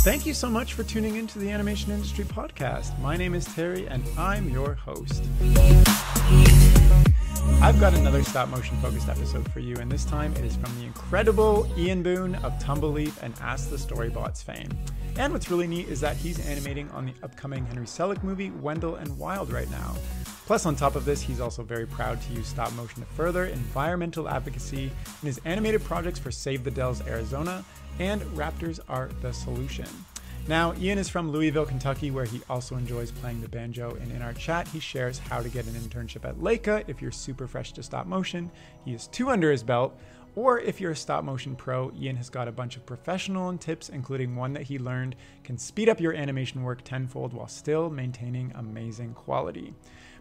Thank you so much for tuning into the Animation Industry Podcast. My name is Terry and I'm your host. I've got another stop motion focused episode for you, and this time it is from the incredible Ian Boone of Tumble and Ask the Storybots fame. And what's really neat is that he's animating on the upcoming Henry Selick movie Wendell and Wild right now. Plus, on top of this, he's also very proud to use stop motion to further environmental advocacy in his animated projects for Save the Dells, Arizona, and Raptors Are the Solution. Now, Ian is from Louisville, Kentucky, where he also enjoys playing the banjo, and in our chat, he shares how to get an internship at Laika if you're super fresh to stop motion. He has 2 under his belt, or if you're a stop motion pro, Ian has got a bunch of professional tips, including one that he learned can speed up your animation work tenfold while still maintaining amazing quality.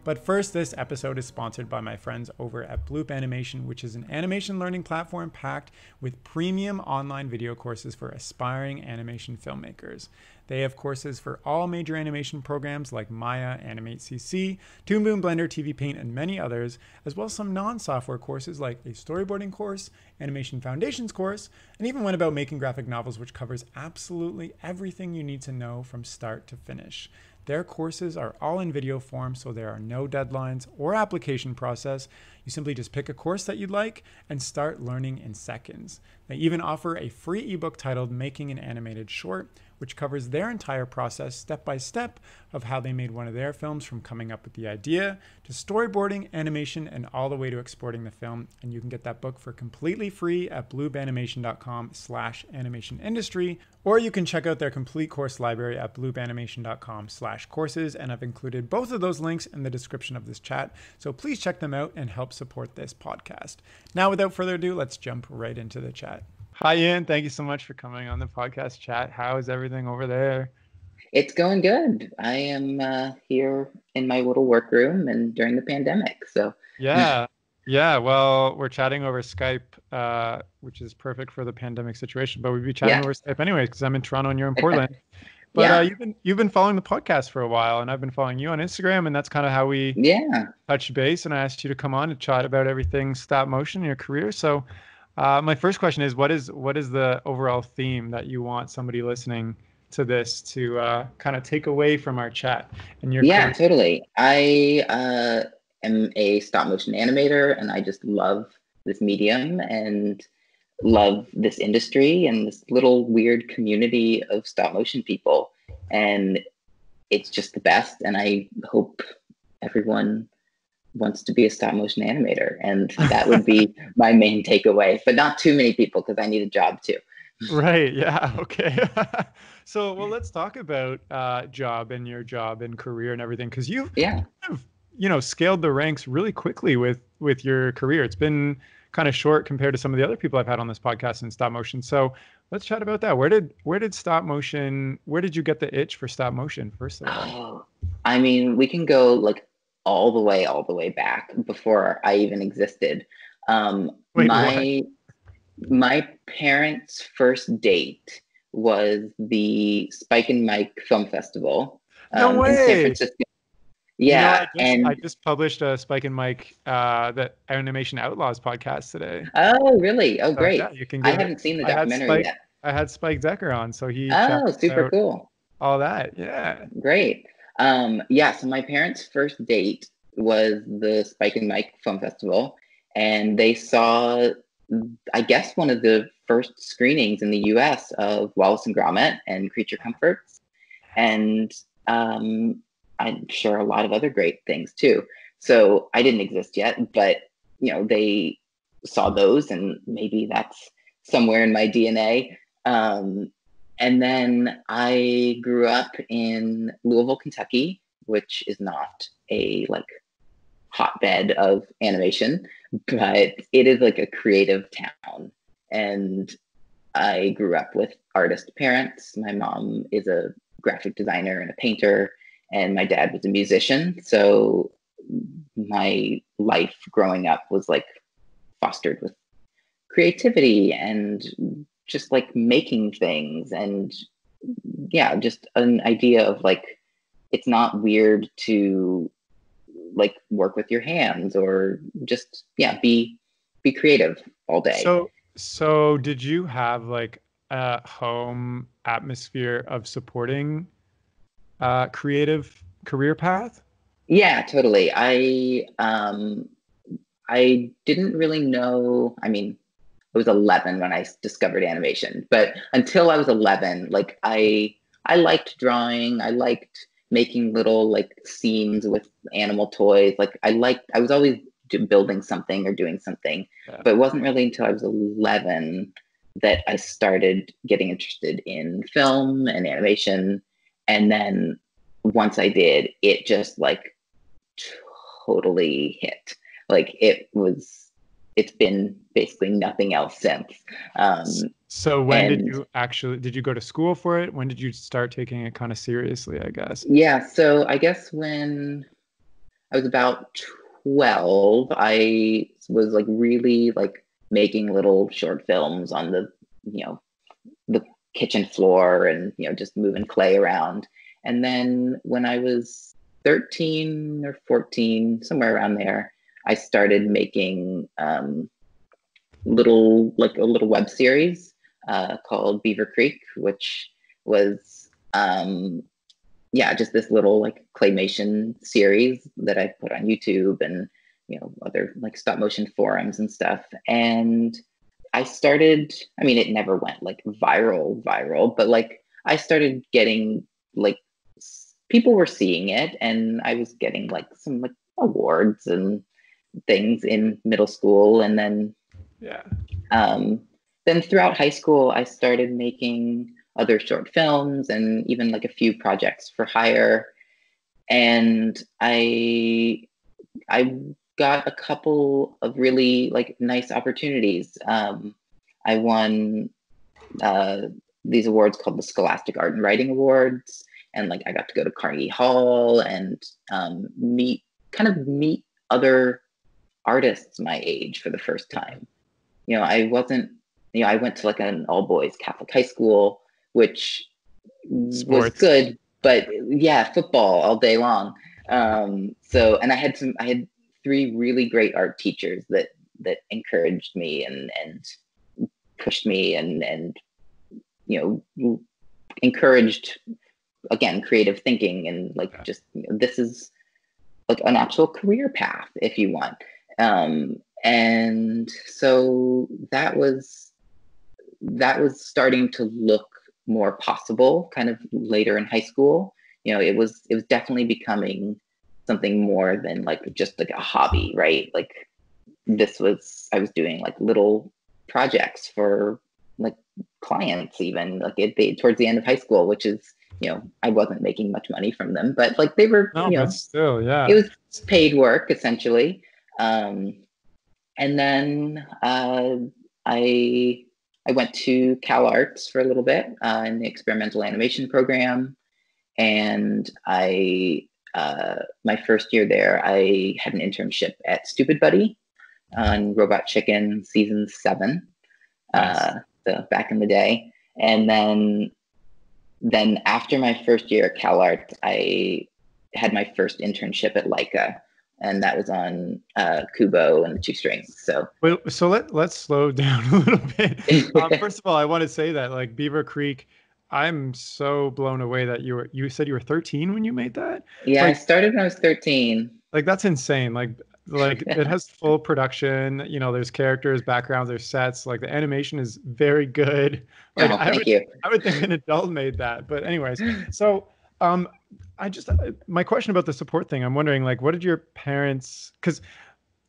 But first, this episode is sponsored by my friends over at Bloop Animation, which is an animation learning platform packed with premium online video courses for aspiring animation filmmakers. They have courses for all major animation programs like Maya, Animate CC, Toon Boom, Blender, TVPaint, and many others, as well as some non-software courses like a storyboarding course, animation foundations course, and even one about making graphic novels, which covers absolutely everything you need to know from start to finish. Their courses are all in video form, so there are no deadlines or application process. You simply just pick a course that you'd like and start learning in seconds. They even offer a free ebook titled Making an Animated Short, which covers their entire process step by step of how they made one of their films, from coming up with the idea to storyboarding, animation, and all the way to exporting the film. And you can get that book for completely free at bloobanimation.com/animationindustry, or you can check out their complete course library at bloobanimation.com/courses. And I've included both of those links in the description of this chat, so please check them out and help support this podcast. Now, without further ado, let's jump right into the chat. Hi, Ian. Thank you so much for coming on the podcast chat. How is everything over there? It's going good. I am here in my little workroom and during the pandemic. So yeah. Well, we're chatting over Skype, which is perfect for the pandemic situation. But we'd be chatting over Skype anyways, because I'm in Toronto and you're in Portland. But you've been following the podcast for a while, and I've been following you on Instagram, and that's kind of how we touched base. And I asked you to come on and chat about everything stop motion in your career. So my first question is, what is the overall theme that you want somebody listening to this to kind of take away from our chat in your career? Totally. I am a stop motion animator, and I just love this medium and love this industry and this little weird community of stop motion people. And it's just the best. And I hope everyone wants to be a stop motion animator, and that would be my main takeaway, but not too many people, because I need a job too. Right. Yeah. Okay. So, well, let's talk about job and career and everything, because you've kind of, scaled the ranks really quickly with your career. It's been kind of short compared to some of the other people I've had on this podcast in stop motion. So let's chat about that. Where did stop motion, where did you get the itch for stop motion, first of all? I mean, we can go like all the way back before I even existed. My parents' first date was the Spike and Mike Film Festival in San Francisco. Yeah, I just published a Spike and Mike, the Animation Outlaws podcast today. Oh, really? Oh, great! So, yeah, I haven't seen the documentary yet. I had Spike Decker on, so he. Oh, super cool! All that, yeah. Great. So my parents' first date was the Spike and Mike Film Festival, and they saw, I guess, one of the first screenings in the US of Wallace and Gromit and Creature Comforts, and I'm sure a lot of other great things too. So I didn't exist yet, but they saw those, and maybe that's somewhere in my DNA. And then I grew up in Louisville, Kentucky, which is not a hotbed of animation, but it is like a creative town. And I grew up with artist parents. My mom is a graphic designer and a painter, and my dad was a musician. So my life growing up was fostered with creativity and just making things, and just an idea of it's not weird to work with your hands, or just be creative all day. So did you have a home atmosphere of supporting creative career path? Yeah, totally. I didn't really know. I mean, I was 11 when I discovered animation, but until I was 11, like I liked drawing. I liked making little like scenes with animal toys. Like I was always building something or doing something, Yeah. but it wasn't really until I was 11 that I started getting interested in film and animation. And then once I did, it just like totally hit. Like it's been basically nothing else since. Um, So when did and you actually, did you go to school for it? When did you start taking it kind of seriously, I guess? yeah, so I guess when I was about 12, I was like really like making little short films on you know, the kitchen floor and, just moving clay around. And then when I was 13 or 14, somewhere around there, I started making like a little web series called Beaver Creek, which was yeah, just this little like claymation series that I put on YouTube and other like stop motion forums and stuff. And I started, I mean, it never went like viral, but like I started getting like people were seeing it, and I was getting like some like awards and things in middle school. And Yeah. um, then throughout high school, I started making other short films and even like a few projects for hire. And I got a couple of really like nice opportunities. I won uh, these awards called the Scholastic Art and Writing Awards, and like I got to go to Carnegie Hall and meet other artists my age for the first time. I wasn't, I went to like an all boys Catholic high school, which was Sports. good, but yeah, football all day long. So, and I had three really great art teachers that encouraged me and pushed me and encouraged again creative thinking and like just this is like an actual career path if you want. And so that was starting to look more possible kind of later in high school. It was definitely becoming something more than like just like a hobby, right? Like I was doing like little projects for like clients even like towards the end of high school, which is, I wasn't making much money from them, but like they were, No, but still, it yeah. was paid work essentially. And then I I went to Cal Arts for a little bit in the experimental animation program, and my first year there, I had an internship at Stupid Buddy on Robot Chicken season 7, Nice. so back in the day. And then after my first year at Cal Arts, I had my first internship at Laika, and that was on Kubo and the Two Strings. So, Well, so let's slow down a little bit. First of all, I want to say that like Beaver Creek, I'm so blown away that you said you were 13 when you made that. yeah, I Like started when I was 13. that's insane. Like it has full production, there's characters, backgrounds, there's sets, like the animation is very good. Like Oh, thank you. I would think an adult made that. But anyways, so um my question about the support thing, I'm wondering like what did your parents, because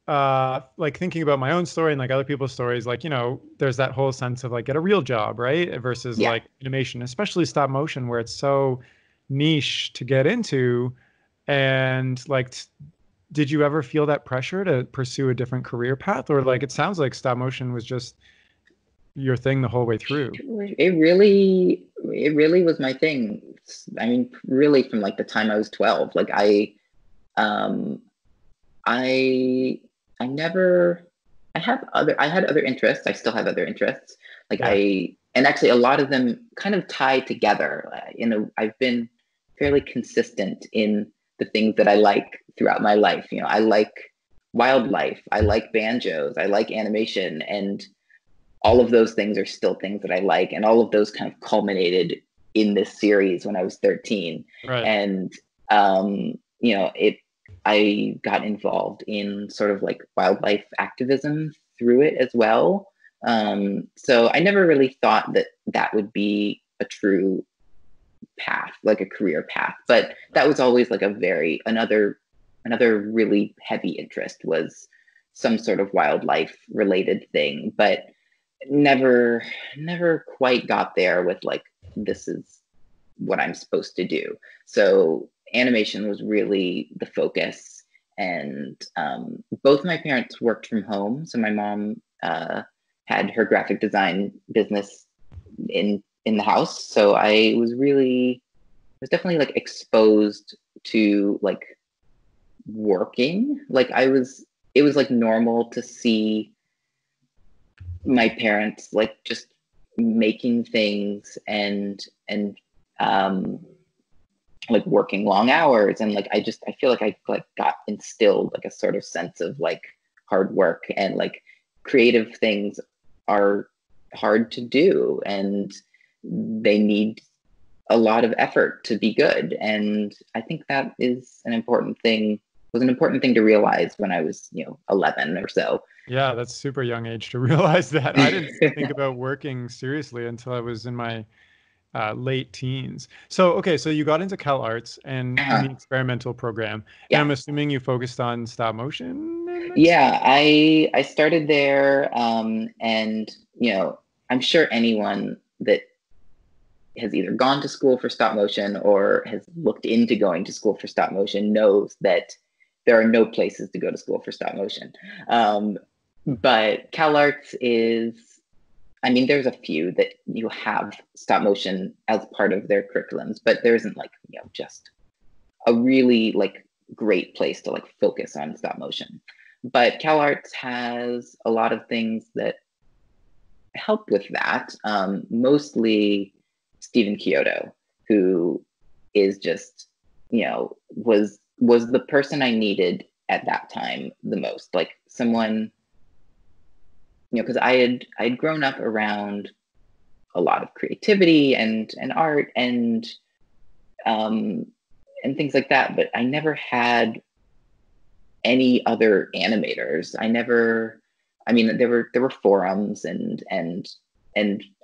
like thinking about my own story and like other people's stories, like there's that whole sense of like get a real job, right, versus Yeah. like animation, especially stop motion, where it's so niche to get into. And like did you ever feel that pressure to pursue a different career path, or like it sounds like stop motion was just your thing the whole way through? It really was my thing. I mean, really from like the time I was 12. Like um, I, I never, I had other interests. I still have other interests. Like Yeah. and actually a lot of them kind of tie together. I've been fairly consistent in the things that I like throughout my life. I like wildlife. I like banjos. I like animation, and all of those things are still things that I like, and all of those kind of culminated in this series when I was 13. Right. And, I got involved in sort of like wildlife activism through it as well. So I never really thought that that would be a true path, like a career path, but that was always like another really heavy interest was some sort of wildlife related thing, but never quite got there with like, this is what I'm supposed to do. So animation was really the focus. And both my parents worked from home. So my mom had her graphic design business in the house. So I was definitely like exposed to like working. Like it was like normal to see my parents like just making things and like working long hours, and like I feel like I like got instilled like a sort of sense of like hard work, and like creative things are hard to do and they need a lot of effort to be good. And I think that is an important thing to realize when I was 11 or so. Yeah, that's super young age to realize that. I didn't think about working seriously until I was in my late teens. So, okay, so you got into Cal Arts and in the experimental program, and I'm assuming you focused on stop motion. Yeah, I started there, and I'm sure anyone that has either gone to school for stop motion or has looked into going to school for stop motion knows that there are no places to go to school for stop motion. But Cal Arts is, I mean, there's a few that you have stop motion as part of their curriculums, but there isn't like, just a really like great place to like focus on stop motion. But Cal Arts has a lot of things that help with that. Mostly Stephen Kyoto, who is just, was the person I needed at that time the most. Like someone, because I had grown up around a lot of creativity and art and things like that, but I never had any other animators. I mean, there were forums and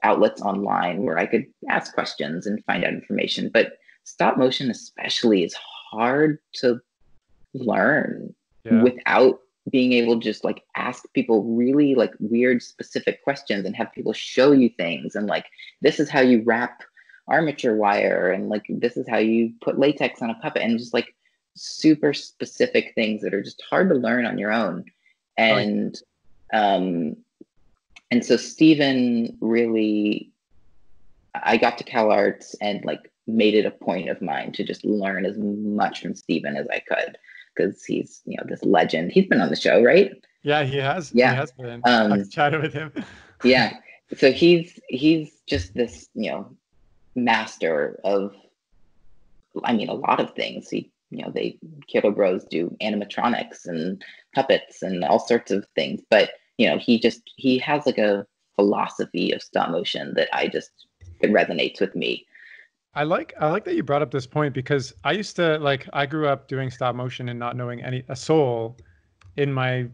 outlets online where I could ask questions and find out information, but stop motion especially is hard to learn without being able to just like ask people really like weird specific questions and have people show you things, and like, this is how you wrap armature wire, and like, this is how you put latex on a puppet, and just like super specific things that are just hard to learn on your own. And and so Stephen really, I got to Cal Arts and like made it a point of mine to just learn as much from Stephen as I could, because he's, this legend. He's been on the show, right? Yeah, he has. Yeah. He has been. I've chatted with him. Yeah. So he's just this, master of, I mean, a lot of things. Kyoto Bros do animatronics and puppets and all sorts of things. But, he has like a philosophy of stop motion that it resonates with me. I like that you brought up this point, because I used to I grew up doing stop motion and not knowing a soul in my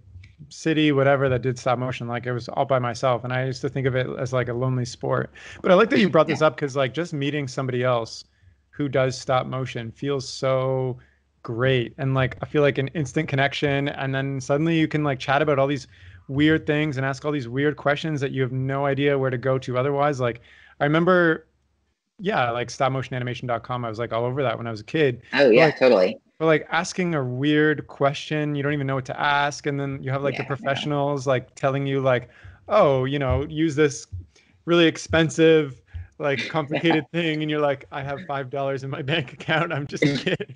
city, whatever, that did stop motion. Like, it was all by myself, and I used to think of it as like a lonely sport. But I like that you brought this up, because like just meeting somebody else who does stop motion feels so great, and like I feel like an instant connection, and then suddenly you can like chat about all these weird things and ask all these weird questions that you have no idea where to go to otherwise. Like, I remember, like stopmotionanimation.com, I was like all over that when I was a kid. Oh yeah, totally. But like asking a weird question, you don't even know what to ask, and then you have like the professionals like telling you like, oh, use this really expensive, like complicated thing, and you're like, I have $5 in my bank account, I'm just a kid.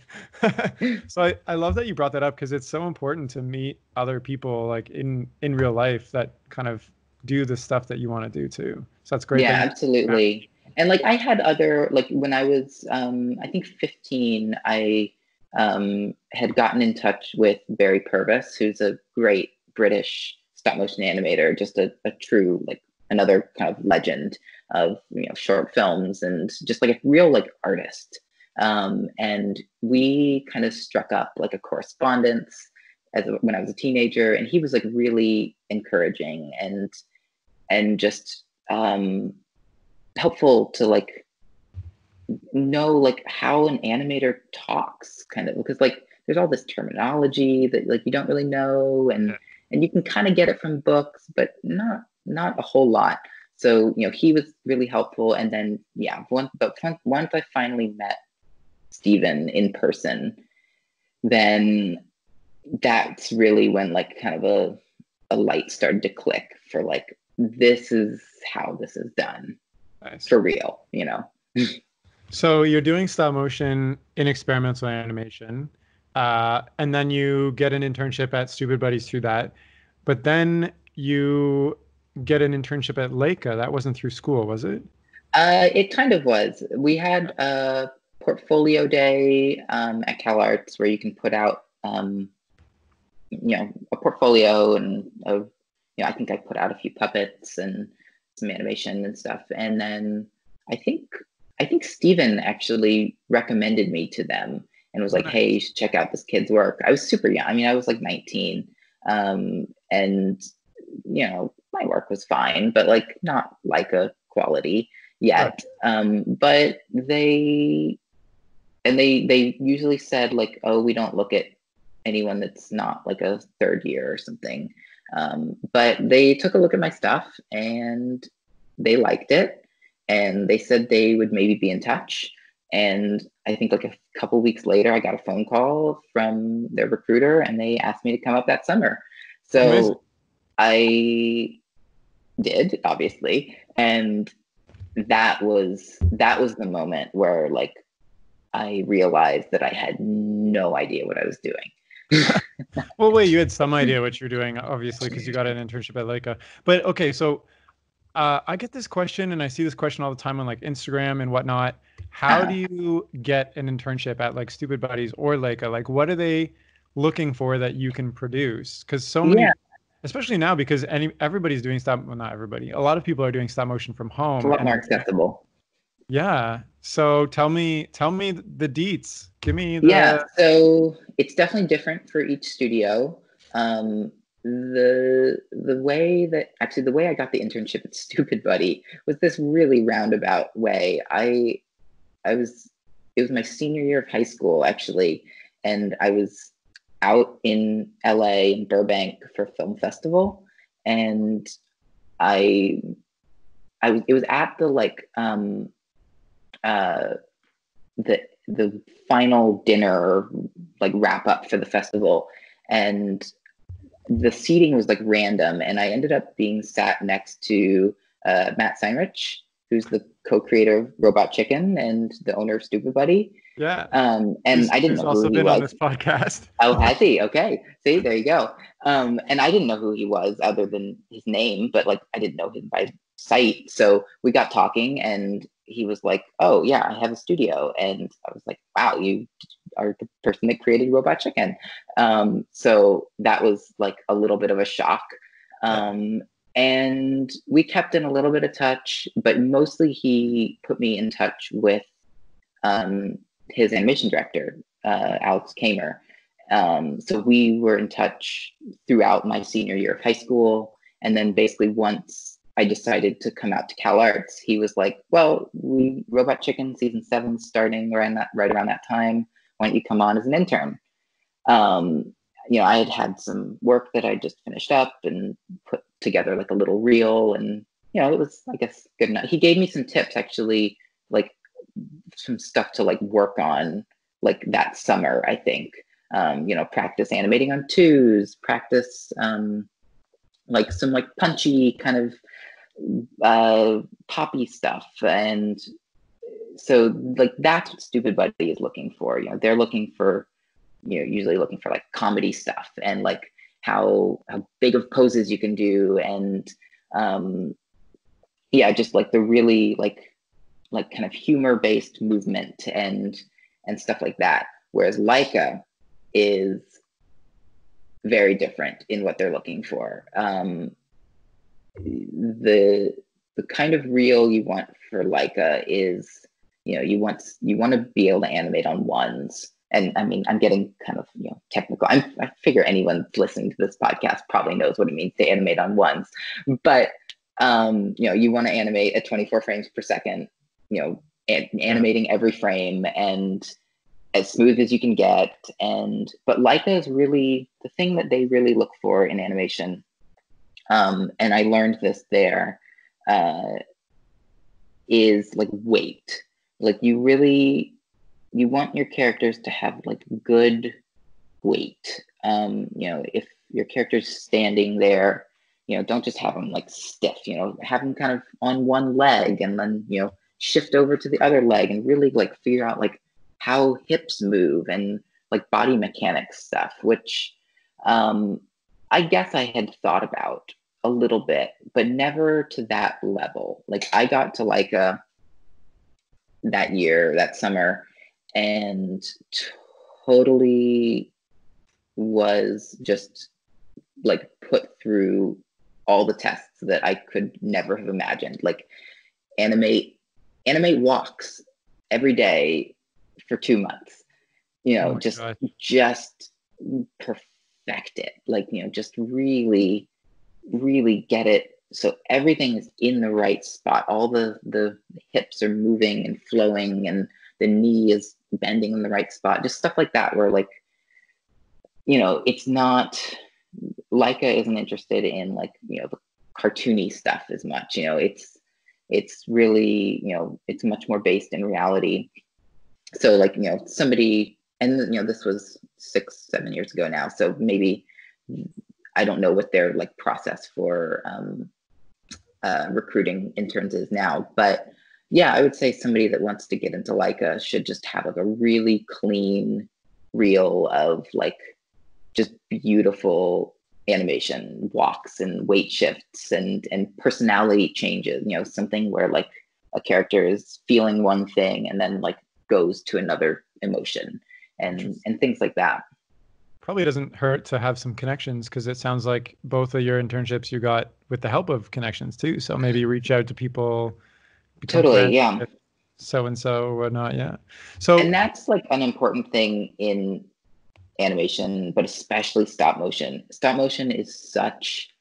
So I love that you brought that up, because it's so important to meet other people like in real life that kind of do the stuff that you want to do too. So that's great. Yeah, absolutely. And like I had other, like when I was I think 15, I had gotten in touch with Barry Purvis, who's a great British stop motion animator, just a true like another kind of legend of, you know, short films and just like a real like artist. And we kind of struck up like a correspondence when I was a teenager, and he was like really encouraging and just helpful to like know like how an animator talks, kind of, because like there's all this terminology that like you don't really know, and you can kind of get it from books, but not a whole lot. So, you know, he was really helpful. And then once I finally met Steven in person, then that's really when like kind of a light started to click for like, this is how this is done. Nice. For real, you know. So you're doing stop motion in experimental animation, and then you get an internship at Stupid Buddies through that, but then you get an internship at Laika. That wasn't through school, was it? It kind of was. We had a portfolio day at CalArts where you can put out, you know, a portfolio and of, you know, I think I put out a few puppets and some animation and stuff. And then I think Steven actually recommended me to them and was like, hey, you should check out this kid's work. I was super young. I mean, I was like 19. And, you know, my work was fine, but like not like a quality yet. Right. But they usually said like, oh, we don't look at anyone that's not like a third year or something. But they took a look at my stuff and they liked it. And they said they would maybe be in touch. And I think like a couple weeks later, I got a phone call from their recruiter and they asked me to come up that summer. So amazing. I did, obviously. And that was the moment where like I realized that I had no idea what I was doing. Well, wait, you had some idea what you're doing, obviously, because you got an internship at Laika. But okay, so I get this question, and I see this question all the time on like Instagram and whatnot. How do you get an internship at like Stupid Buddies or Laika? Like, what are they looking for that you can produce? Because so many, especially now, because everybody's doing well, not everybody. A lot of people are doing stop motion from home. It's a lot more accessible. Yeah. So tell me the deets. Give me the. Yeah. So it's definitely different for each studio. The way I got the internship at Stupid Buddy was this really roundabout way. It was my senior year of high school, actually, and I was out in LA in Burbank for a film festival, and it was at the like the final dinner, like wrap up for the festival, and the seating was like random, and I ended up being sat next to Matt Seinrich, who's the co-creator of Robot Chicken and the owner of Stupid Buddy. Yeah. And I didn't know who he was. He's also been on this podcast. Oh, has he? Okay. See, there you go. And I didn't know who he was other than his name, but like I didn't know him by sight. So we got talking, and he was like, "Oh yeah, I have a studio," and I was like, "Wow, you are the person that created Robot Chicken." So that was like a little bit of a shock. And we kept in a little bit of touch, but mostly he put me in touch with his animation director, Alex Kamer. So we were in touch throughout my senior year of high school. And then basically once I decided to come out to CalArts, he was like, well, Robot Chicken season 7 starting right around that time. Why don't you come on as an intern? You know, I had some work that I just finished up and put together like a little reel, and, you know, it was, I guess, good enough. He gave me some tips, actually, like some stuff to like work on like that summer, I think. You know, practice animating on 2s, practice like some like punchy kind of poppy stuff. And so like that's what Stupid Buddy is looking for. You know, they're looking for, you know, usually looking for like comedy stuff and like how big of poses you can do, and yeah, just like the really like kind of humor-based movement and stuff like that. Whereas Laika is very different in what they're looking for. the kind of reel you want for Laika is, you want to be able to animate on ones. And I mean, I'm getting kind of technical. I figure anyone listening to this podcast probably knows what it means to animate on ones, but you want to animate at 24 frames per second, animating every frame and as smooth as you can get. But Laika is really the thing that they really look for in animation. And I learned this there, is like weight. Like you want your characters to have like good weight. If your character's standing there, don't just have them like stiff, have them kind of on one leg and then, shift over to the other leg and really like figure out like how hips move and like body mechanics stuff, which I guess I had thought about a little bit, but never to that level. Like I got to Laika that summer, and totally was just like put through all the tests that I could never have imagined. Like animate walks every day for 2 months, just perfect it. Like, just really, really get it. So everything is in the right spot. All the hips are moving and flowing and the knee is bending in the right spot. Just stuff like that where like, it's not, Laika isn't interested in like, the cartoony stuff as much. It's really, it's much more based in reality. So like, somebody, and this was 6-7 years ago now. So maybe, I don't know what their like process for recruiting interns is now, but yeah, I would say somebody that wants to get into Laika should just have like a really clean reel of like just beautiful animation walks and weight shifts and personality changes, something where like a character is feeling one thing and then like goes to another emotion and things like that. Probably doesn't hurt to have some connections, because it sounds like both of your internships you got with the help of connections too. So maybe reach out to people, become Totally, friends yeah. with so and so or whatnot. Yeah. So And that's like an important thing in animation, but especially stop motion. Stop motion is such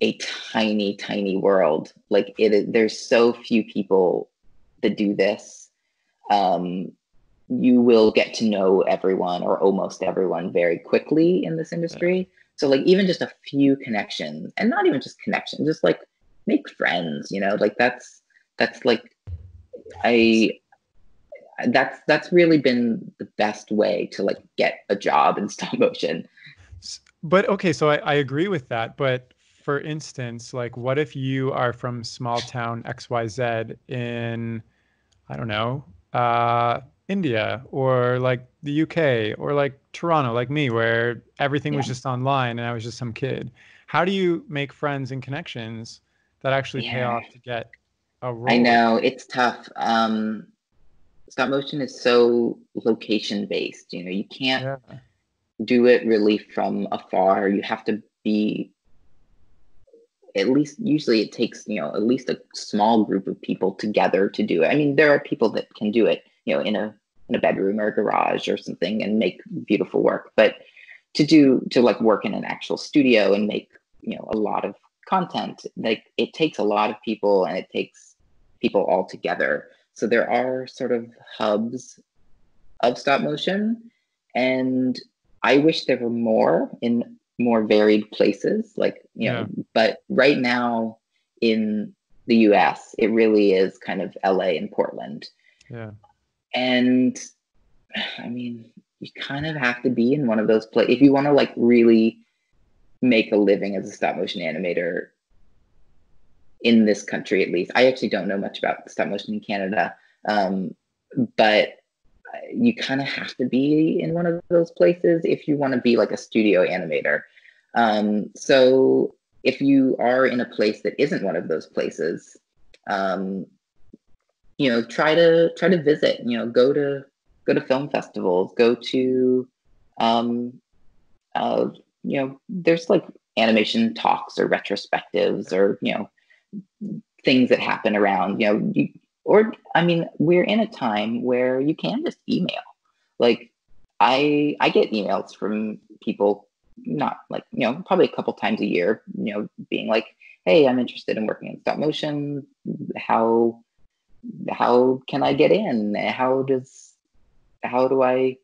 a tiny, tiny world. Like there's so few people that do this. You will get to know everyone or almost everyone very quickly in this industry. So like even just a few connections, and not even just connections, just like make friends, like that's like that's really been the best way to like get a job in stop motion. But okay, so I agree with that. But for instance, like what if you are from small town XYZ in, I don't know, India or like the UK or like Toronto, like me, where everything was just online and I was just some kid. How do you make friends and connections that actually pay off to get a role? I know it's tough. Stop motion is so location based. You can't do it really from afar. You have to be, at least usually it takes, at least a small group of people together to do it. I mean, there are people that can do it, in a bedroom or a garage or something and make beautiful work. But to like work in an actual studio and make, a lot of content, like it takes a lot of people and it takes people all together. So there are sort of hubs of stop motion, and I wish there were more in more varied places, like, but right now in the US, it really is kind of LA and Portland. Yeah. And I mean, you kind of have to be in one of those places if you want to like really make a living as a stop motion animator in this country, at least. I actually don't know much about stop motion in Canada, but you kind of have to be in one of those places if you want to be like a studio animator. So if you are in a place that isn't one of those places, try to visit, go to film festivals, go to, there's like animation talks or retrospectives or, you know, things that happen around, you know, or I mean, we're in a time where you can just email. Like I get emails from people, not like, you know, probably a couple times a year, you know, being like, hey, I'm interested in working in stop motion. How can I get in? How do I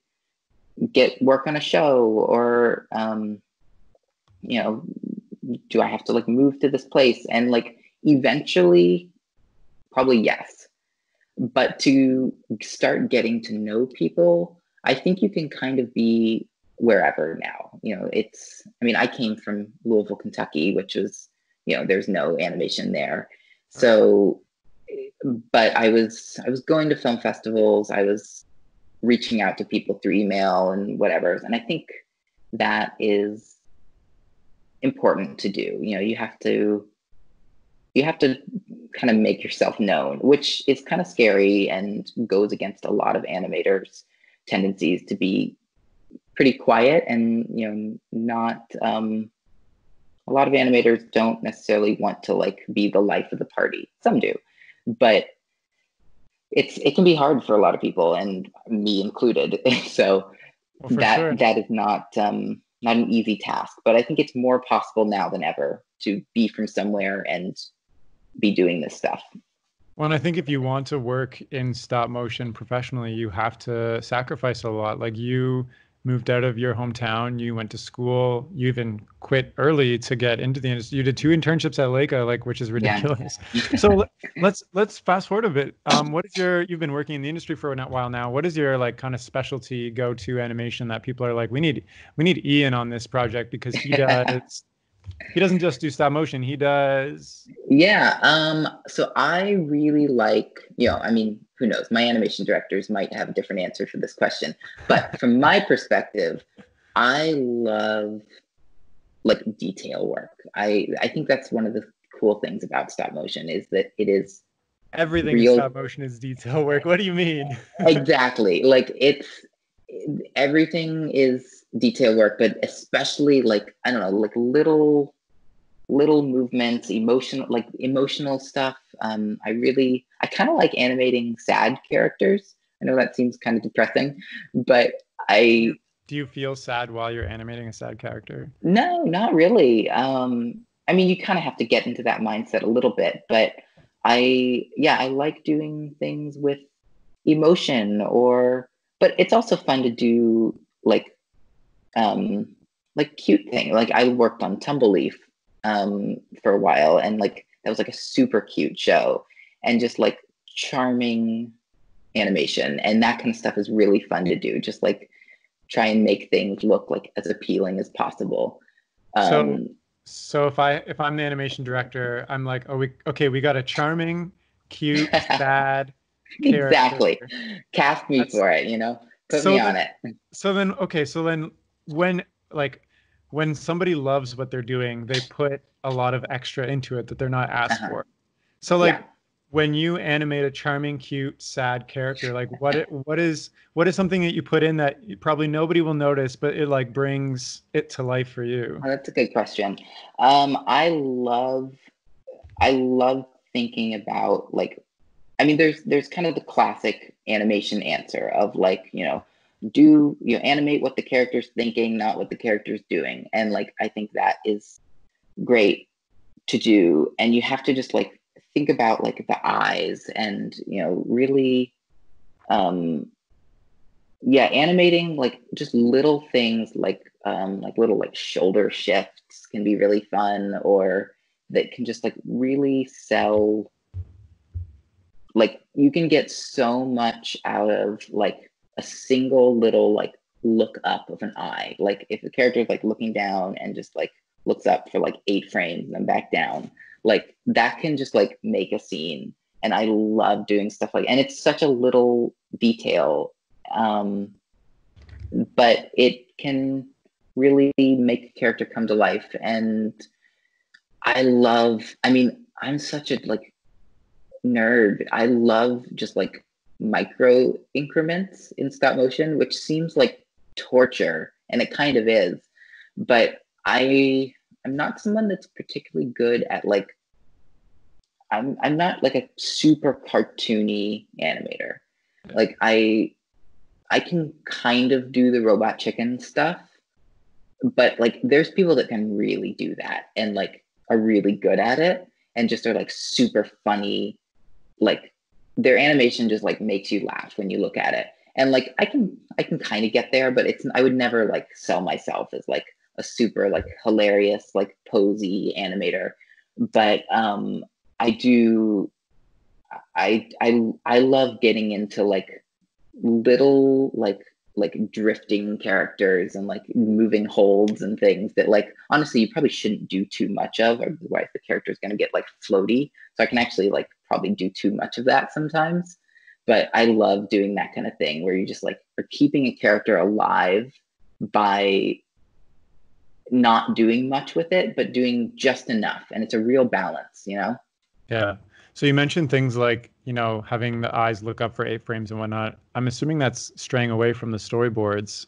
get work on a show? Or you know, do I have to like move to this place? And like eventually, probably yes. But to start getting to know people, I think you can kind of be wherever now. You know, I mean, I came from Louisville, Kentucky, which was, you know, there's no animation there. So, but I was going to film festivals. I was reaching out to people through email and whatever. And I think that is important to do. You know, you have to kind of make yourself known, which is kind of scary and goes against a lot of animators' tendencies to be pretty quiet and, you know, not a lot of animators don't necessarily want to like be the life of the party. Some do, but it can be hard for a lot of people, and me included. So that is not an easy task, but I think it's more possible now than ever to be from somewhere and be doing this stuff. Well, and I think if you want to work in stop motion professionally, you have to sacrifice a lot. Like you moved out of your hometown, you went to school, you even quit early to get into the industry. You did 2 internships at Laika, like, which is ridiculous. Yeah. So let's fast forward a bit. You've been working in the industry for a while now. What is your like kind of specialty go-to animation that people are like, we need Ian on this project because he doesn't just do stop motion, he does. Yeah. So I really like, you know, I mean, who knows? My animation directors might have a different answer for this question. But from my perspective, I love like detail work. I think that's one of the cool things about stop motion is that it is everything in stop motion is detail work. What do you mean? Exactly. Like everything is detail work, but especially like, I don't know, like little movements, emotional stuff. I kind of like animating sad characters. I know that seems kind of depressing, but do you feel sad while you're animating a sad character? No, not really. I mean, you kind of have to get into that mindset a little bit, but I like doing things with emotion but it's also fun to do like cute thing. Like I worked on Tumble for a while, and like that was like a super cute show and just like charming animation, and that kind of stuff is really fun to do. Just like try and make things look like as appealing as possible. So if I'm the animation director, I'm like, we got a charming, cute, sad character. Exactly. Cast me for it, you know. Put me on it. So then when somebody loves what they're doing, they put a lot of extra into it that they're not asked for. So like when you animate a charming, cute, sad character, like what is something that you put in that probably nobody will notice, but it like brings it to life for you? Oh, that's a good question. I love thinking about like, I mean, there's kind of the classic animation answer of like, you know, animate what the character's thinking, not what the character's doing. And like, I think that is great to do. And you have to just like think about like the eyes and, you know, really, animating like just little things like little like shoulder shifts can be really fun, or that can just like really sell. Like you can get so much out of like a single little like look up of an eye. Like if the character is like looking down and just like looks up for like 8 frames and then back down, like that can just like make a scene. And I love doing stuff like, and it's such a little detail, but it can really make a character come to life. And I mean, I'm such a like nerd. I love just like micro increments in stop motion, which seems like torture, and it kind of is. But I I'm not someone that's particularly good at like, I'm not like a super cartoony animator. Like I can kind of do the robot chicken stuff, but like there's people that can really do that and like are really good at it and just are like super funny. Like their animation just like makes you laugh when you look at it. And like I can kind of get there, but I would never like sell myself as like a super like hilarious like posy animator. But I do I love getting into like little like drifting characters and like moving holds and things that like honestly you probably shouldn't do too much of, otherwise the character is going to get like floaty. So I can actually like probably do too much of that sometimes, but I love doing that kind of thing where you just like are keeping a character alive by not doing much with it but doing just enough, and it's a real balance, you know. Yeah. So you mentioned things like, having the eyes look up for A-frames and whatnot. I'm assuming that's straying away from the storyboards.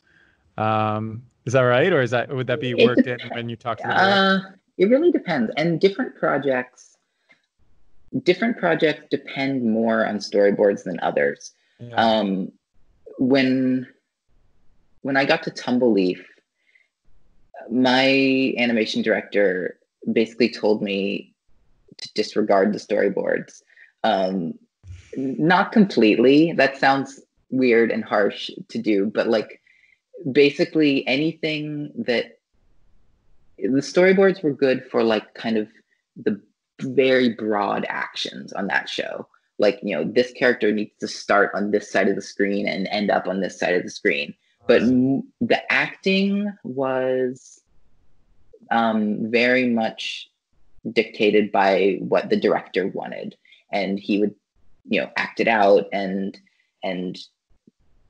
Is that right? Or would that be worked in when you talk to the director? It really depends, and different projects depend more on storyboards than others. Yeah. When I got to Tumbleleaf, my animation director basically told me to disregard the storyboards. Not completely. That sounds weird and harsh to do, but like basically anything that the storyboards were good for, like kind of the very broad actions on that show. Like, this character needs to start on this side of the screen and end up on this side of the screen. But the acting was very much dictated by what the director wanted, and he would act it out and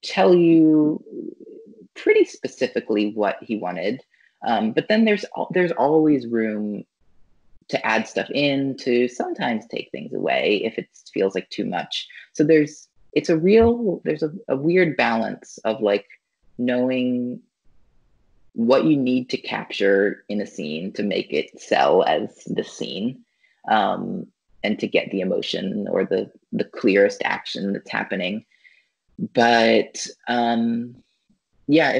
tell you pretty specifically what he wanted, but then there's always room to add stuff in, to sometimes take things away if it feels like too much. So there's a weird balance of like knowing what you need to capture in a scene to make it sell as the scene, and to get the emotion or the clearest action that's happening. But yeah,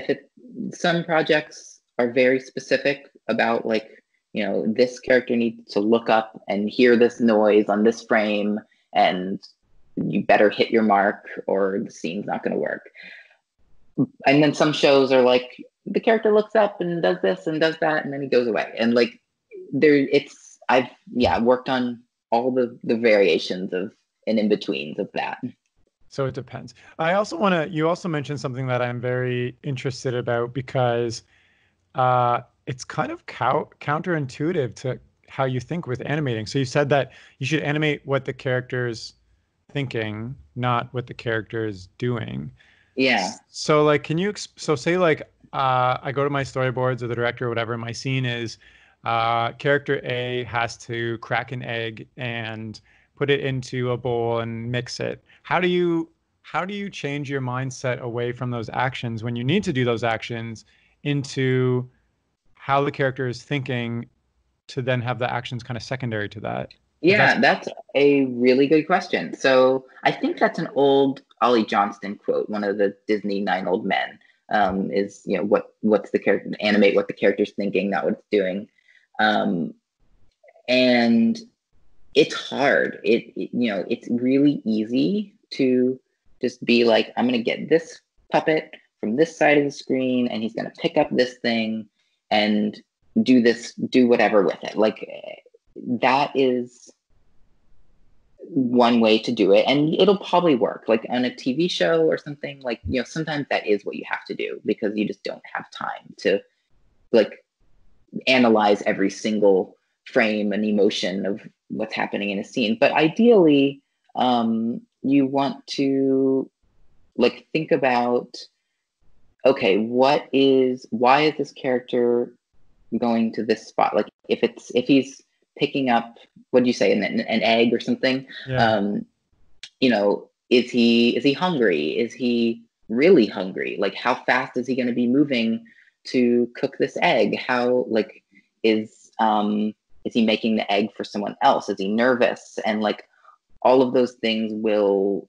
some projects are very specific about like, this character needs to look up and hear this noise on this frame, and you better hit your mark or the scene's not going to work. And then some shows are like, the character looks up and does this and does that, and then he goes away. And like I've worked on all the variations of and in-betweens of that. So it depends. You also mentioned something that I'm very interested about, because it's kind of counterintuitive to how you think with animating. So you said that you should animate what the character's thinking, not what the character is doing. Yeah. So like, say like, I go to my storyboards or the director or whatever, my scene is character A has to crack an egg and put it into a bowl and mix it. How do you change your mindset away from those actions when you need to do those actions into how the character is thinking, to then have the actions kind of secondary to that? Yeah, that's a really good question. So I think that's an old Ollie Johnston quote, one of the Disney 9 Old Men, is, what's the character, animate what the character's thinking, not what it's doing. And it's hard. It's really easy to just be like, I'm going to get this puppet from this side of the screen, and he's going to pick up this thing and do whatever with it. Like, that is one way to do it, and it'll probably work. Like on a TV show or something, like, sometimes that is what you have to do, because you just don't have time to like analyze every single frame and emotion of what's happening in a scene. But ideally, you want to like think about, okay, why is this character going to this spot? Like if he's picking up, what do you say, an egg or something? Yeah. Is he hungry? Is he really hungry? Like, how fast is he going to be moving to cook this egg? How, like, is Is he making the egg for someone else? Is he nervous? And like all of those things will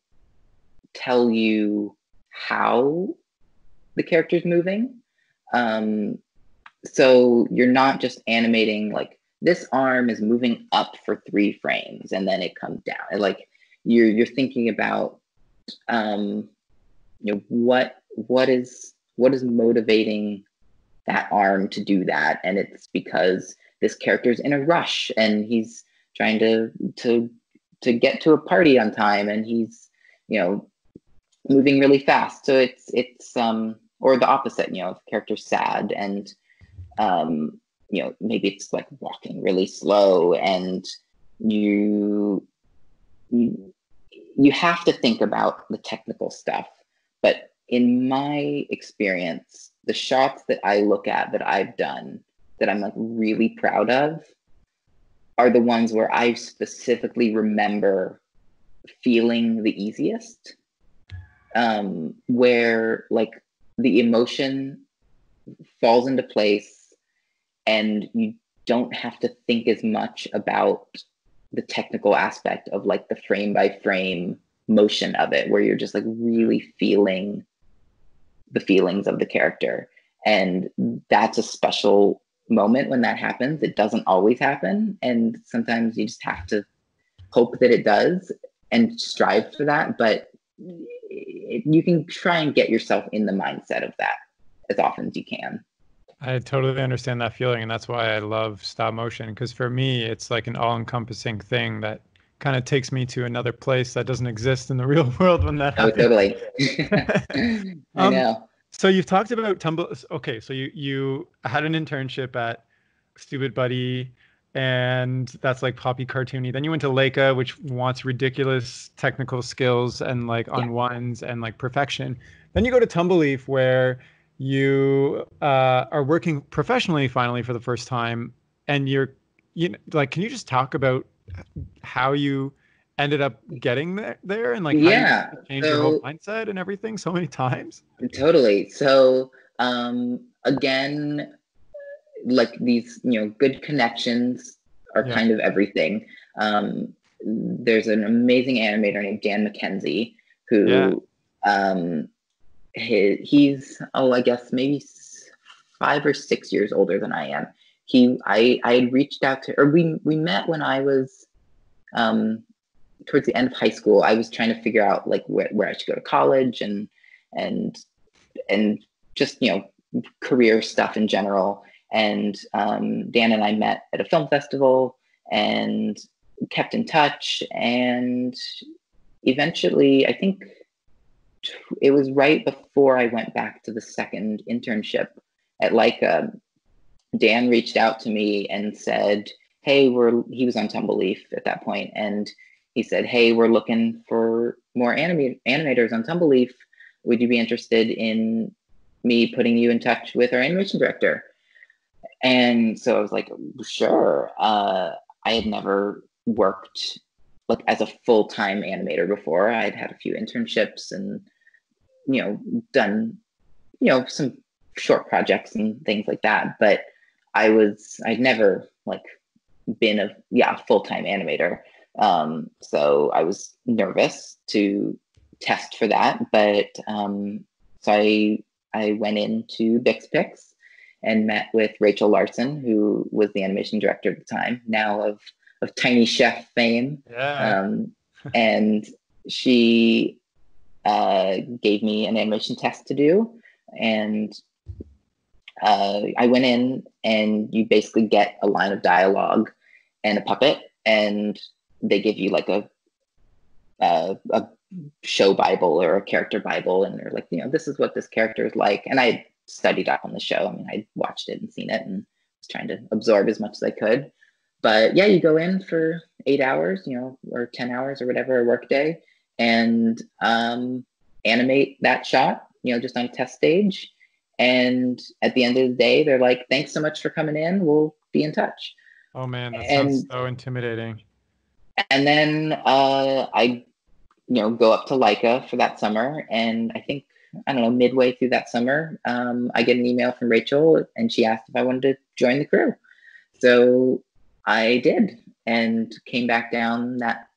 tell you how the character's moving. So you're not just animating like this arm is moving up for 3 frames and then it comes down. And like you're thinking about what is motivating that arm to do that, and it's because this character's in a rush and he's trying to get to a party on time, and he's moving really fast. So it's or the opposite, if the character's sad and maybe it's like walking really slow, and you have to think about the technical stuff. But in my experience, the shots that I look at that I've done that I'm like really proud of are the ones where I specifically remember feeling the easiest, where like the emotion falls into place and you don't have to think as much about the technical aspect of like the frame by frame motion of it, where you're just like really feeling the feelings of the character. And that's a special moment when that happens. It doesn't always happen, and sometimes you just have to hope that it does and strive for that. But you can try and get yourself in the mindset of that as often as you can. I totally understand that feeling, and that's why I love stop motion, because for me it's like an all-encompassing thing that kind of takes me to another place that doesn't exist in the real world when that happens. Totally. I know. So you've talked about Tumble. Okay, so you had an internship at Stupid Buddy, and that's like poppy cartoony. Then you went to Laika, which wants ridiculous technical skills and like on ones and like perfection. Then you go to Tumbleleaf, where you are working professionally finally for the first time, and like, can you just talk about how you ended up getting there and like how you changed your whole mindset and everything so many times? Totally. So again, like these good connections are kind of everything. There's an amazing animator named Dan McKenzie who he's I guess maybe 5 or 6 years older than I am. I had reached out to, or we met when I was towards the end of high school. I was trying to figure out like where I should go to college and just career stuff in general. And Dan and I met at a film festival and kept in touch. And eventually, I think it was right before I went back to the second internship at Laika, Dan reached out to me and said, hey, he was on Tumbleleaf at that point, and he said, hey, we're looking for more animators on Tumbleleaf. Would you be interested in me putting you in touch with our animation director? And so I was like, sure. I had never worked like as a full-time animator before. I'd had a few internships and, done, some short projects and things like that. But I'd never like been a full-time animator. So I was nervous to test for that. But so I went into BixPix and met with Rachel Larson, who was the animation director at the time, now of Tiny Chef fame. And she gave me an animation test to do. And I went in, and you basically get a line of dialogue and a puppet, and they give you like a show Bible or a character Bible, and they're like, this is what this character is like. And I studied up on the show. I mean, I watched it and seen it and was trying to absorb as much as I could. But yeah, you go in for 8 hours, or 10 hours or whatever, a work day, and animate that shot, just on a test stage. And at the end of the day, they're like, thanks so much for coming in. We'll be in touch. Oh man, that sounds so intimidating. And then I, go up to Laika for that summer. And I think, I don't know, midway through that summer, I get an email from Rachel, and she asked if I wanted to join the crew. So I did, and came back down that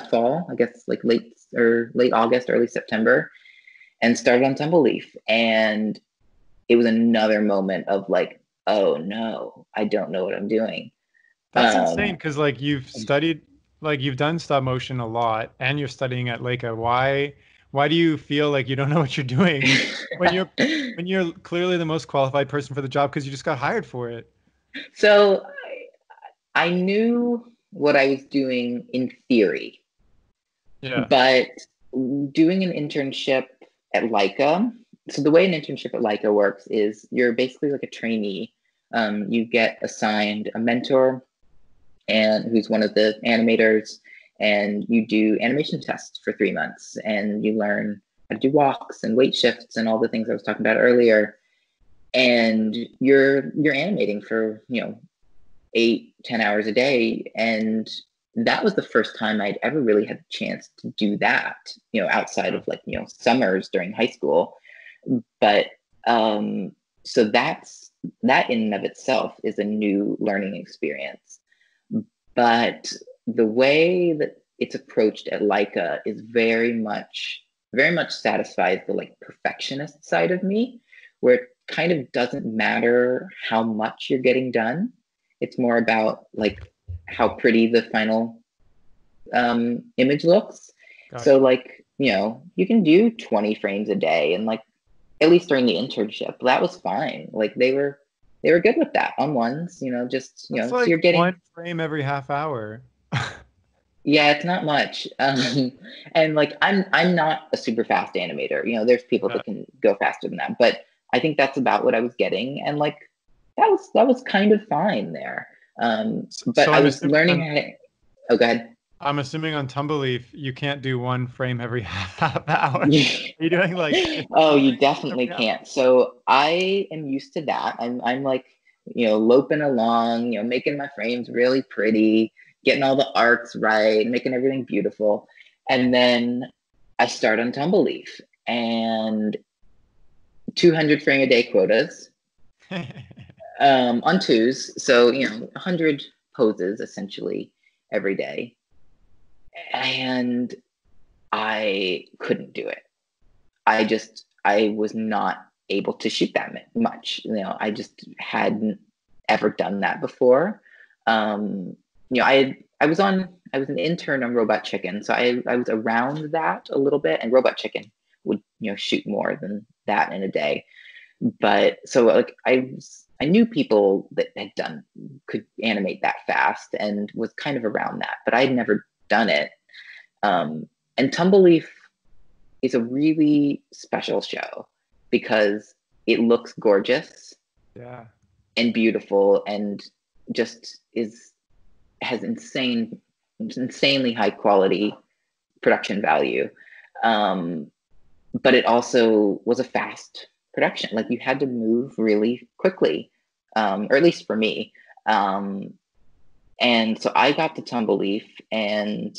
fall, I guess like late August, early September, and started on Tumbleleaf. And it was another moment of like, oh no, I don't know what I'm doing. That's insane because like you've studied, like you've done stop motion a lot, and you're studying at Laika. Why do you feel like you don't know what you're doing when you're clearly the most qualified person for the job because you just got hired for it? So I knew what I was doing in theory, Yeah. but doing an internship at Laika. So the way an internship at Laika works is you're basically like a trainee. You get assigned a mentor and who's one of the animators, and you do animation tests for 3 months, and you learn how to do walks and weight shifts and all the things I was talking about earlier. And you're animating for 8-10 hours a day, and that was the first time I'd ever really had the chance to do that, outside Yeah. of like summers during high school. But so that in and of itself is a new learning experience. But the way that it's approached at Laika is very much satisfies the like perfectionist side of me, where it kind of doesn't matter how much you're getting done. It's more about like how pretty the final image looks. So Gotcha. like, you can do 20 frames a day, and like at least during the internship, that was fine. Like they were good with that on ones, just That's so you're like getting. one frame every half hour. Yeah, it's not much. And like I'm not a super fast animator. There's people Yeah. that can go faster than that, but I think that's about what I was getting, and like that was kind of fine there. But So I I'm was assuming learning on how to. Oh, go ahead. Tumbleleaf you can't do one frame every half hour. Are you doing like Oh, 15 you frames definitely every hour? can't. So I am used to that. I'm like, loping along, making my frames really pretty, getting all the arcs right, making everything beautiful. And then I start on Tumbleleaf, and 200 frame a day quotas on twos. So, 100 poses essentially every day. And I couldn't do it. I was not able to shoot that much. I just hadn't ever done that before. I was an intern on Robot Chicken, so I was around that a little bit, and Robot Chicken would shoot more than that in a day. But so like I knew people that could animate that fast, and was kind of around that, but I'd never done it. And Tumbleleaf is a really special show because it looks gorgeous Yeah. and beautiful, and just has insanely high quality production value. Um, but it also was a fast production. Like you had to move really quickly, or at least for me. And so I got the Tumbleleaf, and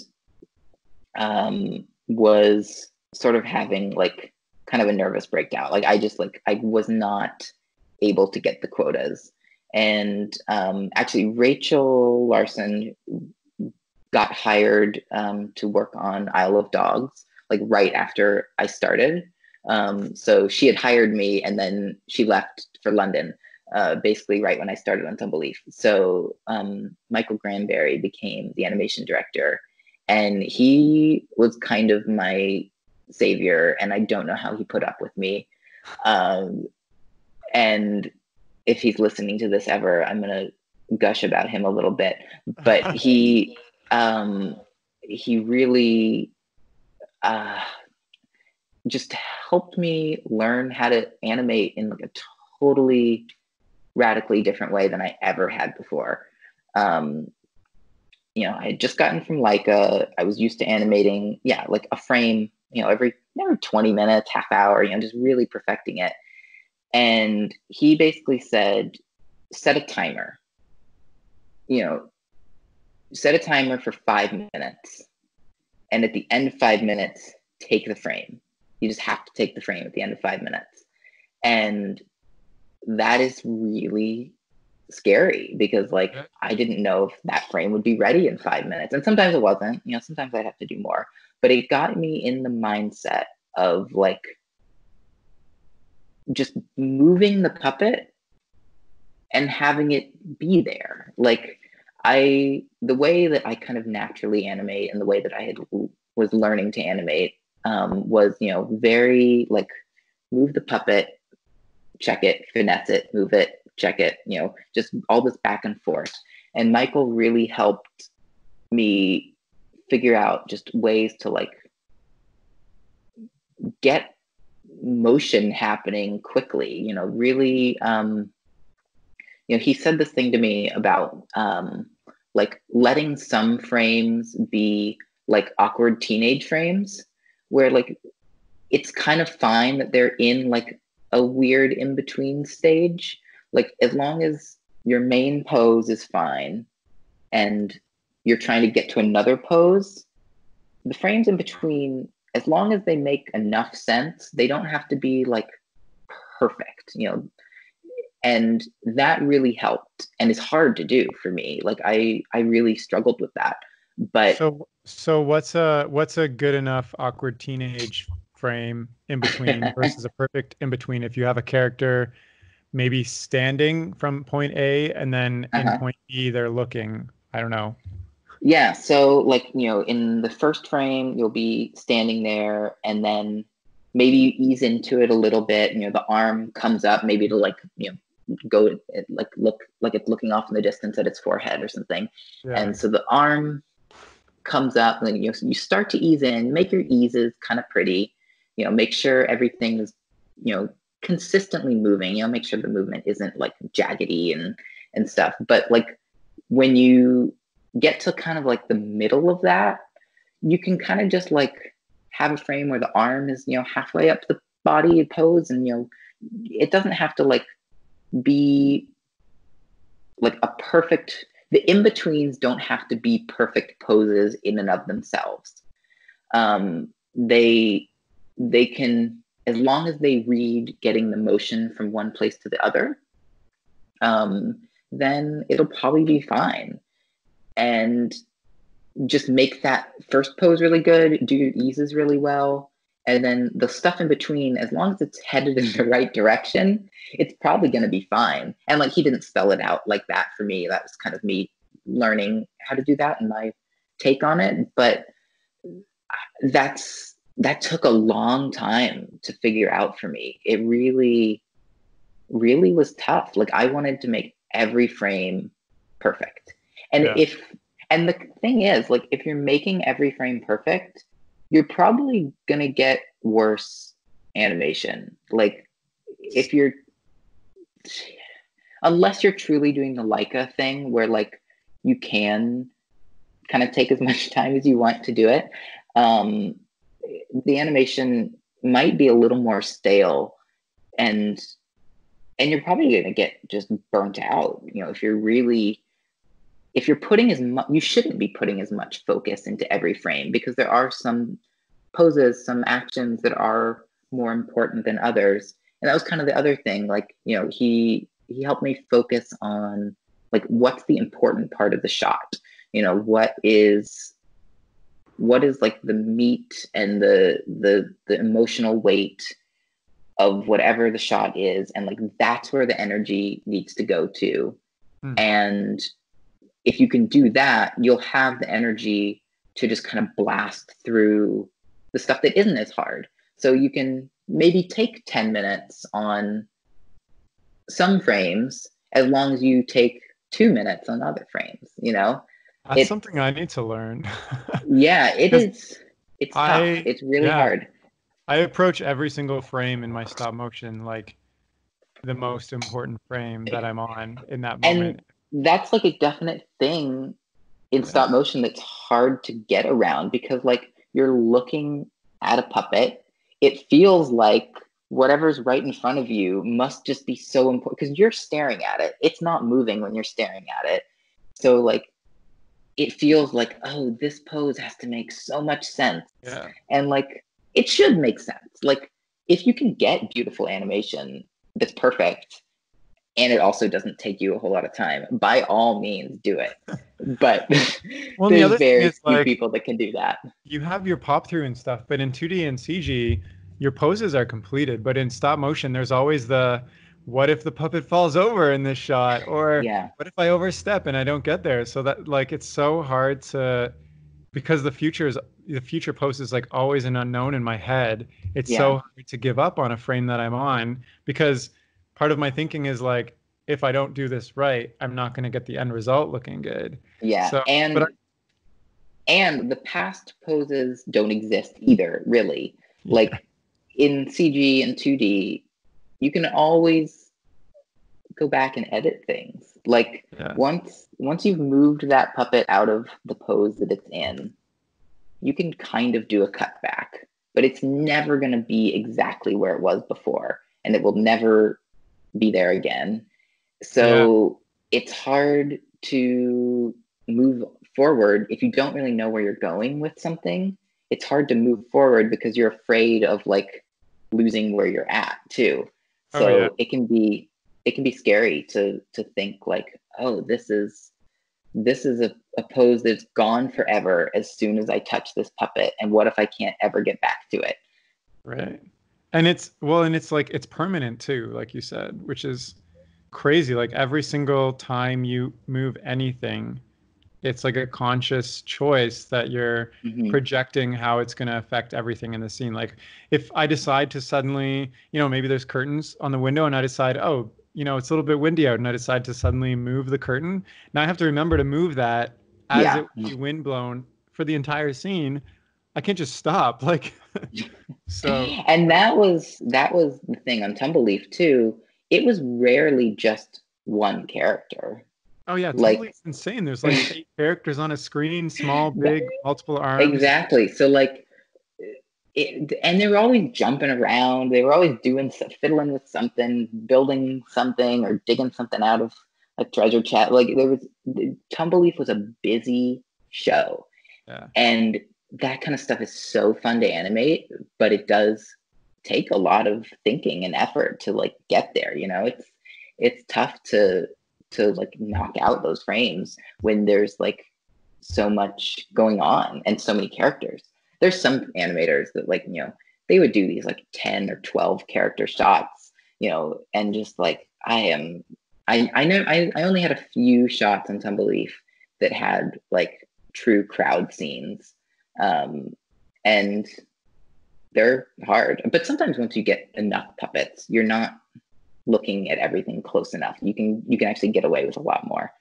was sort of having like kind of a nervous breakdown. Like I was not able to get the quotas. And actually, Rachel Larson got hired to work on Isle of Dogs like right after I started. So she had hired me, and then she left for London, basically right when I started on Tumbleleaf. So Michael Granberry became the animation director, and he was kind of my savior, and I don't know how he put up with me. Um, and if he's listening to this ever, I'm gonna gush about him a little bit. But he really uh, just helped me learn how to animate in like a totally radically different way than I ever had before. Um, I had just gotten from Laika. I was used to animating, yeah, like a frame, every 20 minutes, half hour, just really perfecting it. And he basically said, set a timer, you know, set a timer for 5 minutes. And at the end of 5 minutes, take the frame. You just have to take the frame at the end of 5 minutes. And that is really scary because like Yeah. I didn't know if that frame would be ready in 5 minutes. And sometimes it wasn't, you know, sometimes I'd have to do more. But it got me in the mindset of like just moving the puppet and having it be there. Like the way that I kind of naturally animate and the way that was learning to animate was, you know, very like move the puppet, check it, finesse it, move it, check it, you know, just all this back and forth. And Michael really helped me figure out just ways to like get motion happening quickly, you know, really, you know, he said this thing to me about like letting some frames be like awkward teenage frames where like it's kind of fine that they're in like a weird in between stage. Like as long as your main pose is fine and you're trying to get to another pose, the frames in between, as long as they make enough sense, they don't have to be like perfect, you know. And that really helped and it's hard to do for me. Like I really struggled with that. But So what's a good enough awkward teenage frame in between versus a perfect in between if you have a character maybe standing from point A and then in uh-huh. point B they're looking, I don't know. Yeah, so like, you know, in the first frame, you'll be standing there and then maybe you ease into it a little bit, you know, the arm comes up, maybe to like, you know, go like look like it's looking off in the distance at its forehead or something. Yeah. And so the arm comes up and then you start to ease in, make your eases kind of pretty, you know, make sure everything's, you know, consistently moving, you know, make sure the movement isn't like jaggedy and stuff. But like when you get to kind of like the middle of that, you can kind of just like have a frame where the arm is, you know, halfway up the body pose and, you know, it doesn't have to like be like a perfect, the in-betweens don't have to be perfect poses in and of themselves. They can, as long as they read getting the motion from one place to the other, then it'll probably be fine. And just make that first pose really good, do your eases really well, and then the stuff in between, as long as it's headed in the right direction, it's probably going to be fine. And like he didn't spell it out like that for me. That was kind of me learning how to do that and my take on it. But that took a long time to figure out for me. It really, really was tough. Like I wanted to make every frame perfect. And Yeah. and the thing is, like if you're making every frame perfect, you're probably gonna get worse animation. Like if you're, unless you're truly doing the Laika thing where like you can kind of take as much time as you want to do it, um, the animation might be a little more stale and you're probably going to get just burnt out, you know, if you're putting as much, you shouldn't be putting as much focus into every frame because there are some poses, some actions that are more important than others. And that was kind of the other thing. Like, you know, he helped me focus on like what's the important part of the shot. You know, what is like the meat and the emotional weight of whatever the shot is, and like that's where the energy needs to go to. Hmm. And if you can do that, you'll have the energy to just kind of blast through the stuff that isn't as hard. So you can maybe take 10 minutes on some frames as long as you take 2 minutes on other frames, you know? That's It, something I need to learn. yeah, it Because is. It's tough. I, It's really yeah, hard. I approach every single frame in my stop motion like the most important frame that I'm on in that And moment. that's like a definite thing in Yeah. stop motion that's hard to get around because like you're looking at a puppet. It feels like whatever's right in front of you must just be so important because you're staring at it. It's not moving when you're staring at it. So like it feels like, oh, this pose has to make so much sense. Yeah. And like it should make sense. Like if you can get beautiful animation that's perfect, and it also doesn't take you a whole lot of time. By all means, do it. But Well, and the there's other thing very is few like people that can do that. you have your pop through and stuff, but in 2D and CG, your poses are completed. But in stop motion, there's always the what if the puppet falls over in this shot, or Yeah, what if I overstep and I don't get there? So that like it's so hard to because the future post is like always an unknown in my head. It's yeah, so hard to give up on a frame that I'm on because part of my thinking is like if I don't do this right, I'm not going to get the end result looking good. yeah. So, but And the past poses don't exist either, really. yeah, Like in CG and 2D, you can always go back and edit things. Like yeah, once you've moved that puppet out of the pose that it's in, you can kind of do a cutback, but it's never going to be exactly where it was before, and it will never be there again. yeah, So it's hard to move forward if you don't really know where you're going with something. It's hard to move forward because you're afraid of like losing where you're at too. oh yeah. So it can be scary to think like, oh, this is a pose that's gone forever as soon as I touch this puppet. And what if I can't ever get back to it? Right. And it's well, and it's like it's permanent too, like you said, which is crazy. Like every single time you move anything, it's like a conscious choice that you're Hmm. projecting how it's going to affect everything in the scene. Like if I decide to suddenly, maybe there's curtains on the window and I decide, oh, it's a little bit windy out and I decide to suddenly move the curtain. Now I have to remember to move that as it Yeah. would be wind blown for the entire scene. I can't just stop. Like, so, And that was the thing on Tumbleleaf too. It was rarely just one character. oh yeah, Like Tumbleweed's insane. There's like 8 characters on a screen, small, big, multiple arms. exactly. So like and they were always jumping around. They were always doing fiddling with something, building something, or digging something out of a treasure chest. Like Tumbleleaf was a busy show, Yeah. and that kind of stuff is so fun to animate, but it does take a lot of thinking and effort to like get there. It's tough to like knock out those frames when there's like so much going on and so many characters. There's some animators that like, they would do these like 10 or 12 character shots, and just like I know I only had a few shots on Tumbleleaf that had like true crowd scenes. And they're hard. But sometimes once you get enough puppets, you're not looking at everything close enough. You can actually get away with a lot more.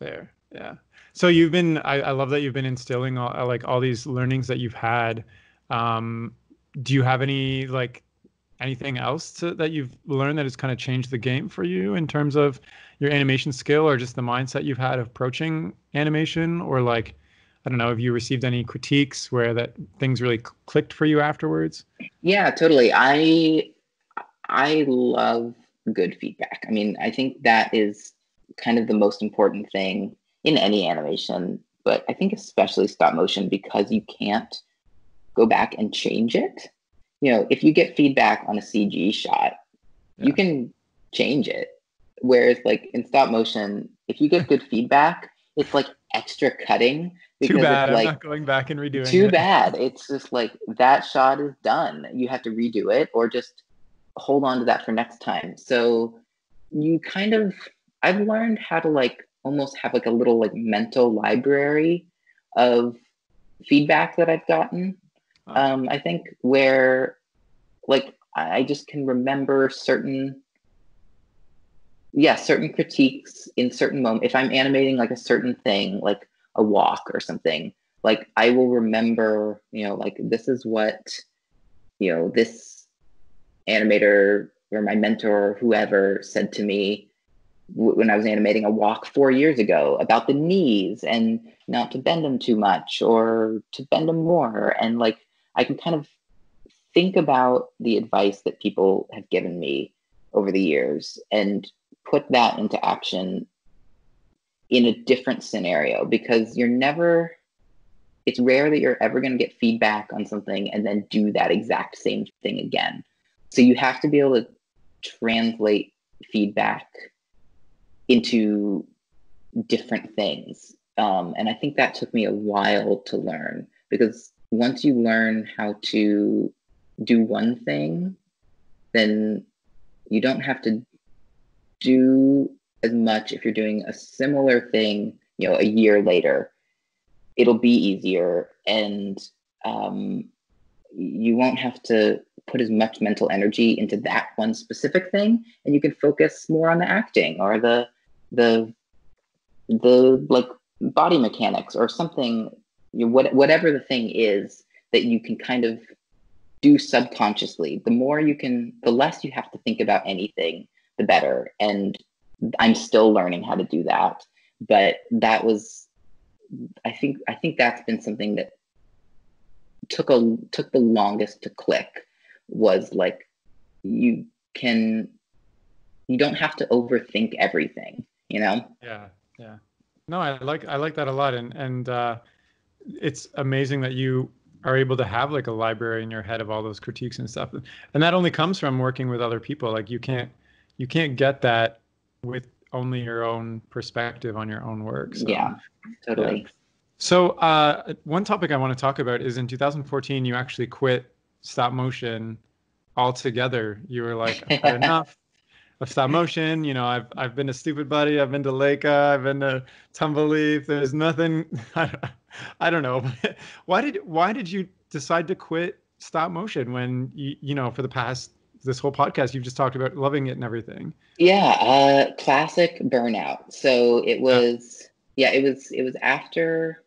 There. Yeah. So you've been, I love that you've been instilling all these learnings that you've had. Um, do you have any like anything else that you've learned that has kind of changed the game for you in terms of your animation skill or just the mindset you've had of approaching animation or like, I don't know, have you received any critiques where that things really clicked for you afterwards? Yeah, totally. I love good feedback. I mean, I think that is kind of the most important thing in any animation, but I think especially stop motion because you can't go back and change it. If you get feedback on a CG shot, you Yeah. can change it. Whereas like in stop motion, if you get good feedback, it's like extra cutting Too because it's bad. I'm like not going back and redoing too it. bad. It's just like that shot is done. You have to redo it or just hold on to that for next time. So you kind of, I've learned how to like almost have like a little like mental library of feedback that I've gotten. Oh, I think where like I just can remember certain critiques in certain moments. If I'm animating like a certain thing, like a walk or something, like I will remember, like this is what, this animator or my mentor or whoever said to me when I was animating a walk 4 years ago about the knees and not to bend them too much or to bend them more. And like I can kind of think about the advice that people have given me over the years and put that into action in a different scenario because it's rare that you're ever going to get feedback on something and then do that exact same thing again. So you have to be able to translate feedback into different things. And I think that took me a while to learn, because once you learn how to do one thing, then you don't have to do as much if you're doing a similar thing, a year later. It'll be easier, and you won't have to put as much mental energy into that one specific thing, and you can focus more on the acting or the like body mechanics or something, whatever the thing is that you can kind of do subconsciously. The less you have to think about anything, the better. And I'm still learning how to do that. But that was, I think that's been something that took the longest to click, was like, you don't have to overthink everything, Yeah. No, I like that a lot. And it's amazing that you are able to have like a library in your head of all those critiques and stuff. And that only comes from working with other people. Like you can't get that with only your own perspective on your own work. So, yeah, totally. Yeah. So one topic I want to talk about is in 2014, you actually quit stop motion altogether. You were like, I've had enough of stop motion. I've been to Stupid Buddy, I've been to Laika, I've been to Tumble. There's nothing. I don't know. Why did you decide to quit stop motion when for the past this whole podcast you've just talked about loving it and everything? Yeah, classic burnout. So it was it was after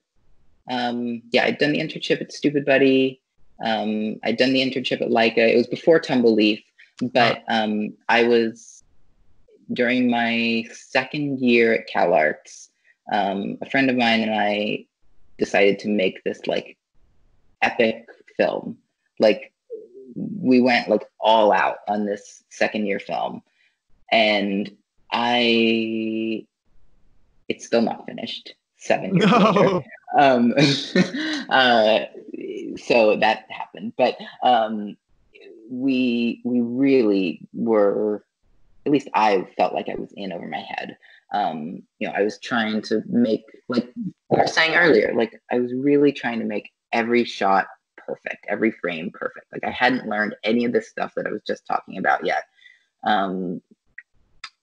I'd done the internship at Stupid Buddy. I'd done the internship at Laika. It was before Tumble, but I was during my second year at CalArts. A friend of mine and I decided to make this like epic film. Like we went like all out on this second year film, and it's still not finished 7 years later. So that happened, but we really were, at least I felt like I was in over my head. I was trying to make, like we were saying earlier, like I was really trying to make every shot perfect, every frame perfect. Like I hadn't learned any of this stuff that I was just talking about yet.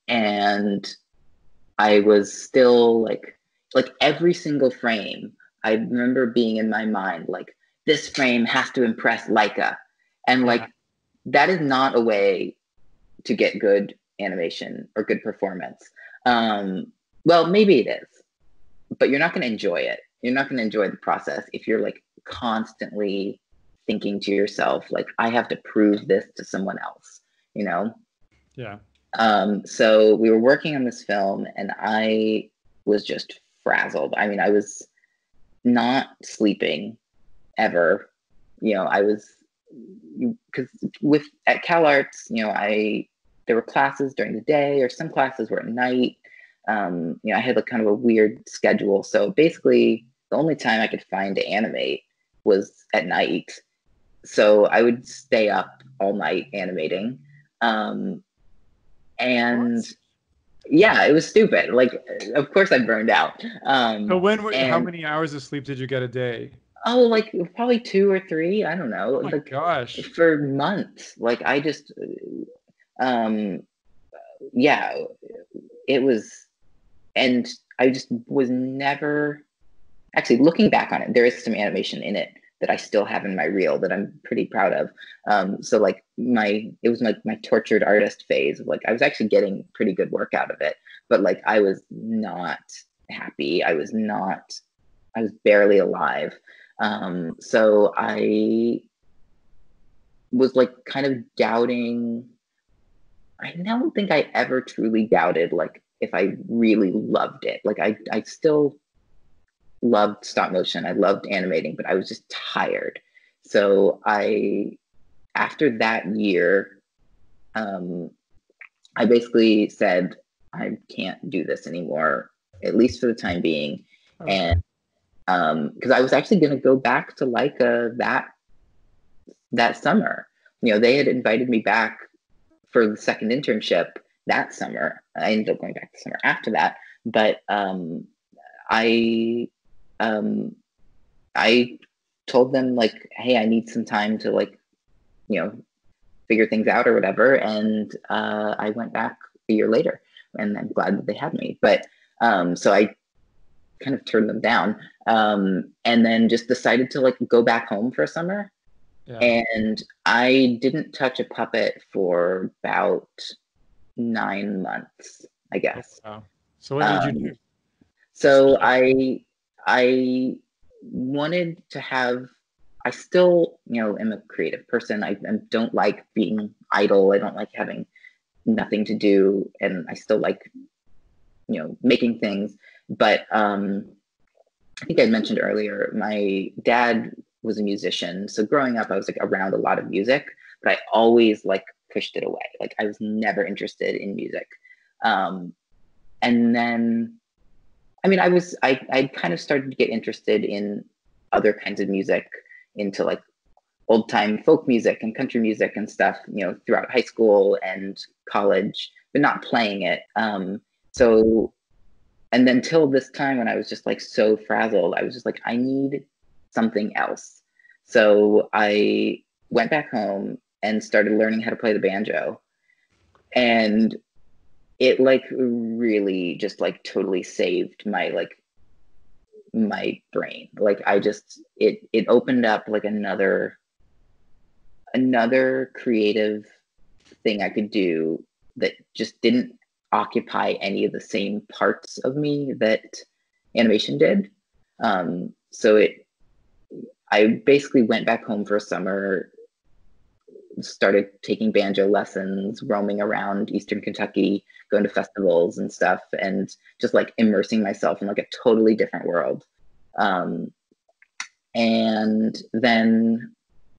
And I was still like every single frame, I remember being in my mind, like, this frame has to impress Laika. And like, that is not a way to get good animation or good performance. Well, maybe it is, but you're not going to enjoy it. You're not going to enjoy the process if you're like constantly thinking to yourself, like, I have to prove this to someone else, Yeah. So we were working on this film, and I was just frazzled. I mean, I was not sleeping ever. I was, because at CalArts, there were classes during the day, or some classes were at night. I had kind of a weird schedule. So basically, the only time I could find to animate was at night. So I would stay up all night animating. And yeah, it was stupid. Like, of course I burned out. So how many hours of sleep did you get a day? Oh, like probably 2 or 3. I don't know. Oh my gosh. For months. Like I just, yeah, it was, and I just was never, actually looking back on it, there is some animation in it that I still have in my reel that I'm pretty proud of. So like it was like my tortured artist phase of like, I was actually getting pretty good work out of it, but like, I was not happy. I was barely alive. So I was like kind of doubting. I don't think I ever truly doubted like if I really loved it. Like I still loved stop motion. I loved animating, but I was just tired. So after that year, I basically said, I can't do this anymore, at least for the time being. Okay. And because I was actually going to go back to Laika that summer. They had invited me back for the second internship, that summer. I ended up going back the summer after that, but I I told them like, hey, I need some time to like, you know, figure things out or whatever. And I went back a year later, and I'm glad that they had me. But so I kind of turned them down, and then just decided to like go back home for a summer. Yeah. And I didn't touch a puppet for about 9 months, I guess. Oh, wow. So what did you do? So I wanted to have. I still, you know, am a creative person. I don't like being idle. I don't like having nothing to do, and I still like, you know, making things. But I think I mentioned earlier, my dad was a musician. So growing up, I was like around a lot of music, but I always like pushed it away. Like I was never interested in music. And then, I mean, I kind of started to get interested in other kinds of music, into like old time folk music and country music and stuff, you know, throughout high school and college, but not playing it. So, and then till this time when I was just like so frazzled, I was just like, I need something else. So I went back home and started learning how to play the banjo. And it like really just like totally saved my like my brain. Like I just it opened up like another creative thing I could do that just didn't occupy any of the same parts of me that animation did. So I basically went back home for a summer, started taking banjo lessons, roaming around Eastern Kentucky, going to festivals and stuff, and just like immersing myself in like a totally different world. And then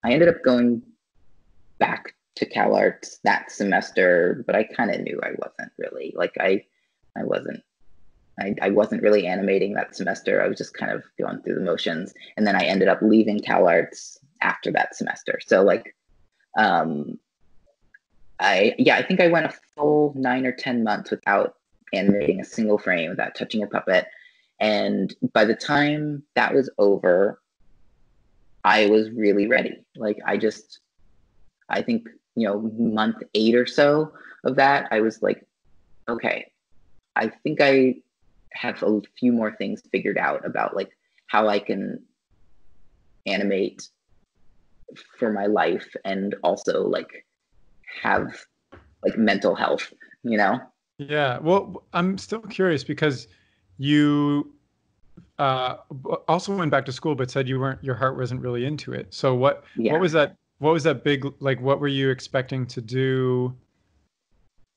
I ended up going back to CalArts that semester, but I kind of knew I wasn't really like I wasn't I wasn't really animating that semester. I was just kind of going through the motions, and then I ended up leaving CalArts after that semester. So like I think I went a full 9 or 10 months without animating a single frame, without touching a puppet. And by the time that was over, I was really ready. Like I think, you know, month 8 or so of that, I was like, okay, I think I have a few more things figured out about like how I can animate for my life and also like have like mental health, you know? Yeah. Well, I'm still curious because you uh, also went back to school, but said your heart wasn't really into it. So what Yeah. was that? What was that big, like, what were you expecting to do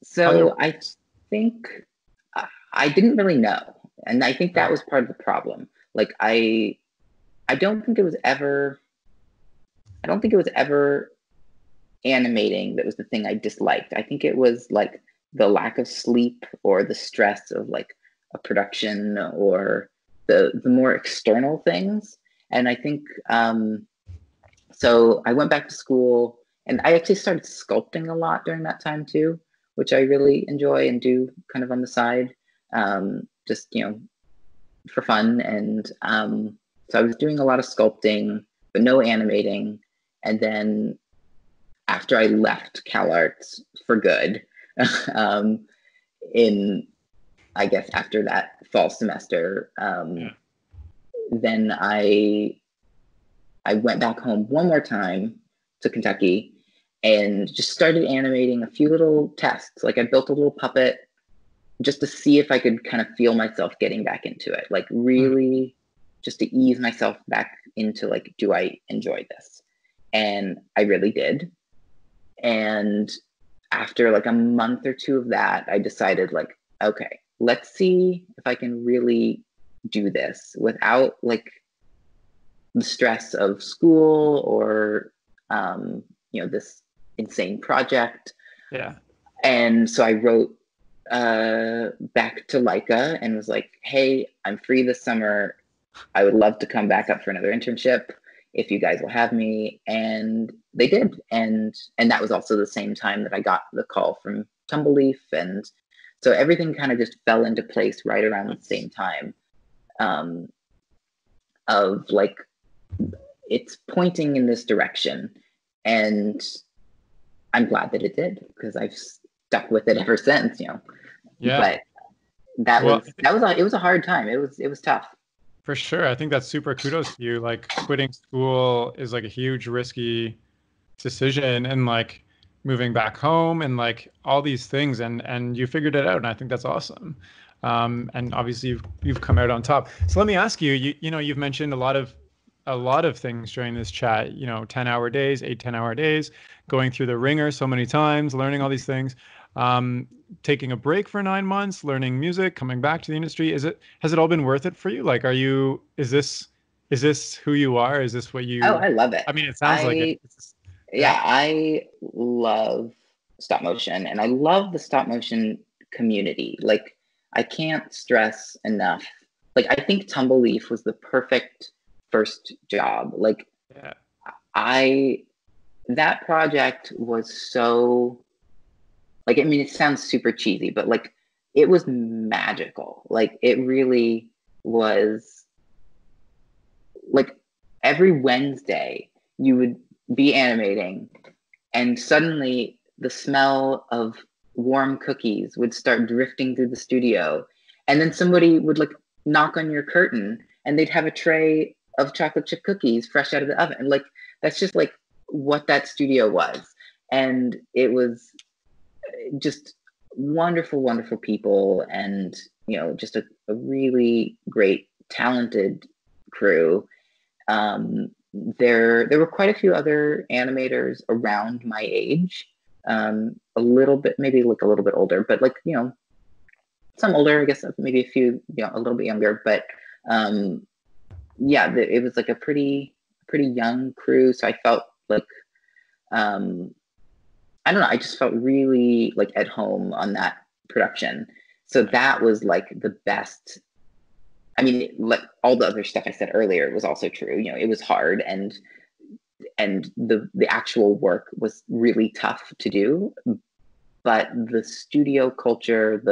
So I otherwise? think I didn't really know. And I think that Yeah. was part of the problem. Like I don't think it was ever I don't think it was ever animating that was the thing I disliked. I think it was like the lack of sleep or the stress of like a production or the more external things. And I think so I went back to school, and I actually started sculpting a lot during that time too, which I really enjoy and do kind of on the side, just, you know, for fun. And so I was doing a lot of sculpting, but no animating. And then after I left CalArts for good, um, in I guess after that fall semester, Yeah. then I went back home one more time to Kentucky and just started animating a few little tests. Like I built a little puppet just to see if I could kind of feel myself getting back into it. Like Hmm. really just to ease myself back into like, do I enjoy this? And I really did. And after like a month or two of that, I decided like, okay, let's see if I can really do this without like the stress of school or you know, this insane project. Yeah. And so I wrote back to Laika and was like, hey, I'm free this summer. I would love to come back up for another internship if you guys will have me. And they did. And that was also the same time that I got the call from Tumbleleaf, and so everything kind of just fell into place right around the same time. Of like, it's pointing in this direction, and I'm glad that it did, because I've stuck with it ever since, you know. Yeah. But it was a hard time. It was tough. For sure. I think that's super kudos to you. Like quitting school is like a huge risky decision, and like moving back home and like all these things, and you figured it out, and I think that's awesome. And obviously you've come out on top. So let me ask you, you know, you've mentioned a lot of things during this chat, you know, 10-hour days, 8 10-hour days, going through the ringer so many times, learning all these things, taking a break for 9 months, learning music, coming back to the industry. Has it all been worth it for you? Like, is this who you are? Is this what Oh, you, I love it. I mean, it sounds like it. Yeah. Yeah, I love stop motion, and I love the stop motion community. Like, I can't stress enough. Like, I think Tumbleleaf was the perfect first job. Like, Yeah. that project was so, like, I mean, it sounds super cheesy, but like, it was magical. Like, it really was. Like, every Wednesday you would be animating, and suddenly the smell of warm cookies would start drifting through the studio, and then somebody would like knock on your curtain, and they'd have a tray of chocolate chip cookies fresh out of the oven. And like, that's just like what that studio was. And it was just wonderful, wonderful people, and you know, just a really great, talented crew. There were quite a few other animators around my age, a little bit, maybe like a little bit older, but like, you know, some older, I guess, maybe a few, you know, a little bit younger, but yeah, it was like a pretty young crew. So I felt like, I don't know, I just felt really like at home on that production. So that was like the best. I mean, like all the other stuff I said earlier was also true. You know, it was hard, and the actual work was really tough to do. But the studio culture,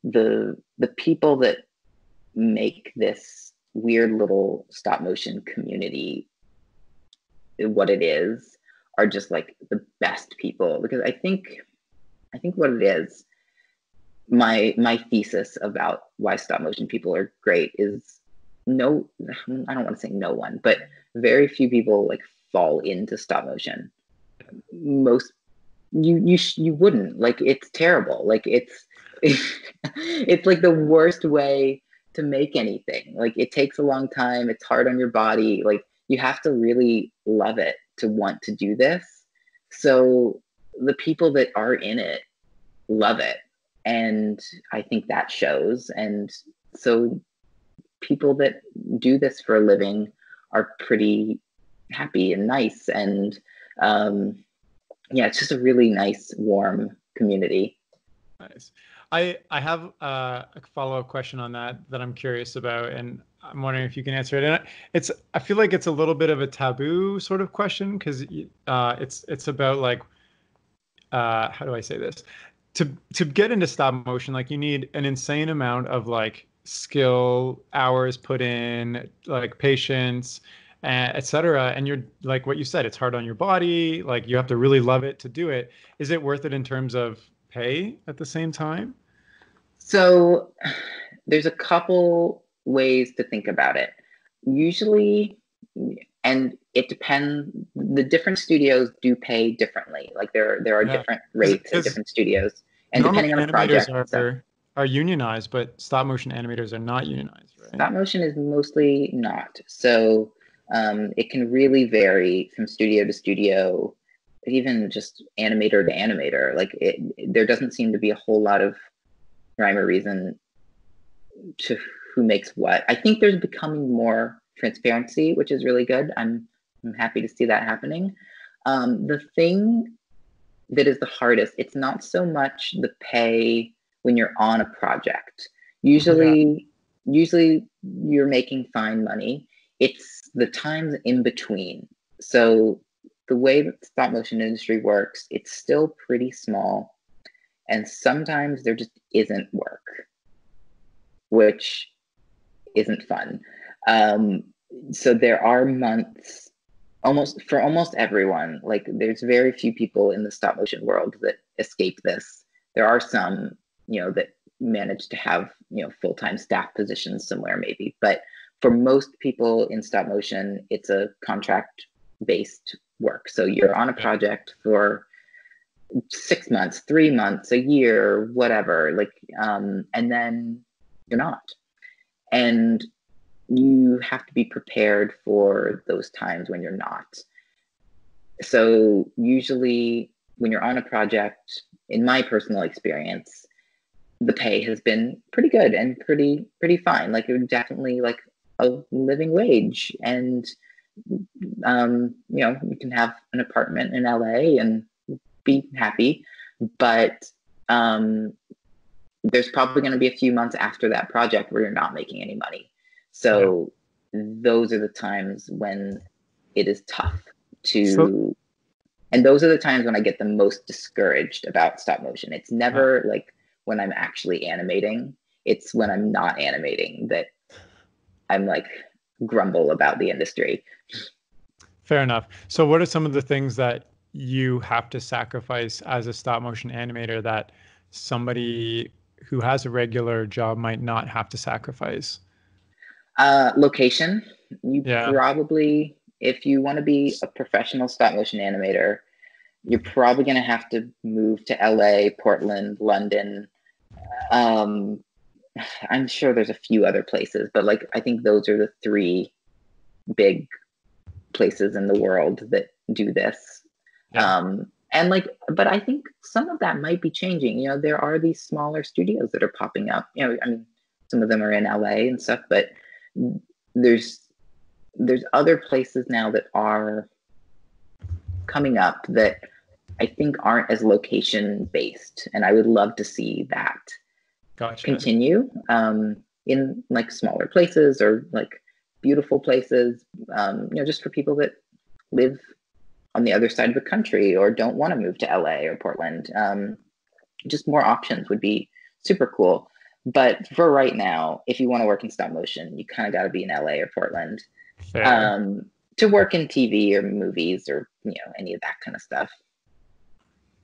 the people that make this weird little stop motion community what it is, are just like the best people. Because I think what it is, my thesis about why stop motion people are great is, no, I don't want to say no one, but very few people like fall into stop motion. Most, you wouldn't. Like, it's terrible. Like, it's it's like the worst way to make anything. Like, it takes a long time, it's hard on your body. Like, you have to really love it to want to do this. So the people that are in it love it, and I think that shows. And so people that do this for a living are pretty happy and nice, and yeah, it's just a really nice, warm community. Nice. I have a follow-up question on that I'm curious about, and I'm wondering if you can answer it. And I feel like it's a little bit of a taboo sort of question, because it's about like, how do I say this? To get into stop motion, like you need an insane amount of like skill, hours put in, like patience, etc. And you're like what you said, it's hard on your body. Like you have to really love it to do it. Is it worth it in terms of pay at the same time? So there's a couple ways to think about it. Usually, and it depends, the different studios do pay differently. Like, there are Yeah, different rates at because different studios, and normally depending on the animators project. So are unionized, but stop motion animators are not unionized, right? stop motion is mostly not. So it can really vary from studio to studio, even just animator to animator. Like, there doesn't seem to be a whole lot of rhyme or reason to who makes what. I think there's becoming more transparency, which is really good. I'm happy to see that happening. The thing that is the hardest, it's not so much the pay when you're on a project. Yeah. Usually you're making fine money. It's the times in between. So the way that the stop motion industry works, it's still pretty small. and sometimes there just isn't work, which isn't fun. So there are months, for almost everyone, like there's very few people in the stop motion world that escape this. There are some, that manage to have, full-time staff positions somewhere maybe, but for most people in stop motion, it's a contract-based work. So you're on a project for 6 months, 3 months, a year, whatever, and then you're not. And you have to be prepared for those times when you're not. So usually when you're on a project, in my personal experience, the pay has been pretty good and pretty fine. Like, it was definitely like a living wage. And, you can have an apartment in LA and be happy. But there's probably going to be a few months after that project where you're not making any money. So those are the times when it is tough and those are the times when I get the most discouraged about stop motion. It's never like when I'm actually animating. It's when I'm not animating that I'm like grumble about the industry. Fair enough. So what are some of the things that you have to sacrifice as a stop motion animator that somebody who has a regular job might not have to sacrifice? Location. You probably, if you want to be a professional stop motion animator, you're probably going to have to move to LA, Portland, London. I'm sure there's a few other places, but like, I think those are the 3 big places in the world that do this. And like, but I think some of that might be changing. There are these smaller studios that are popping up. I mean, some of them are in LA and stuff, but there's other places now that are coming up that I think aren't as location based, and I would love to see that continue in like smaller places or like beautiful places, just for people that live on the other side of the country or don't want to move to LA or Portland. Just more options would be super cool. But for right now, if you want to work in stop motion, you kind of got to be in LA or Portland to work in TV or movies or any of that kind of stuff.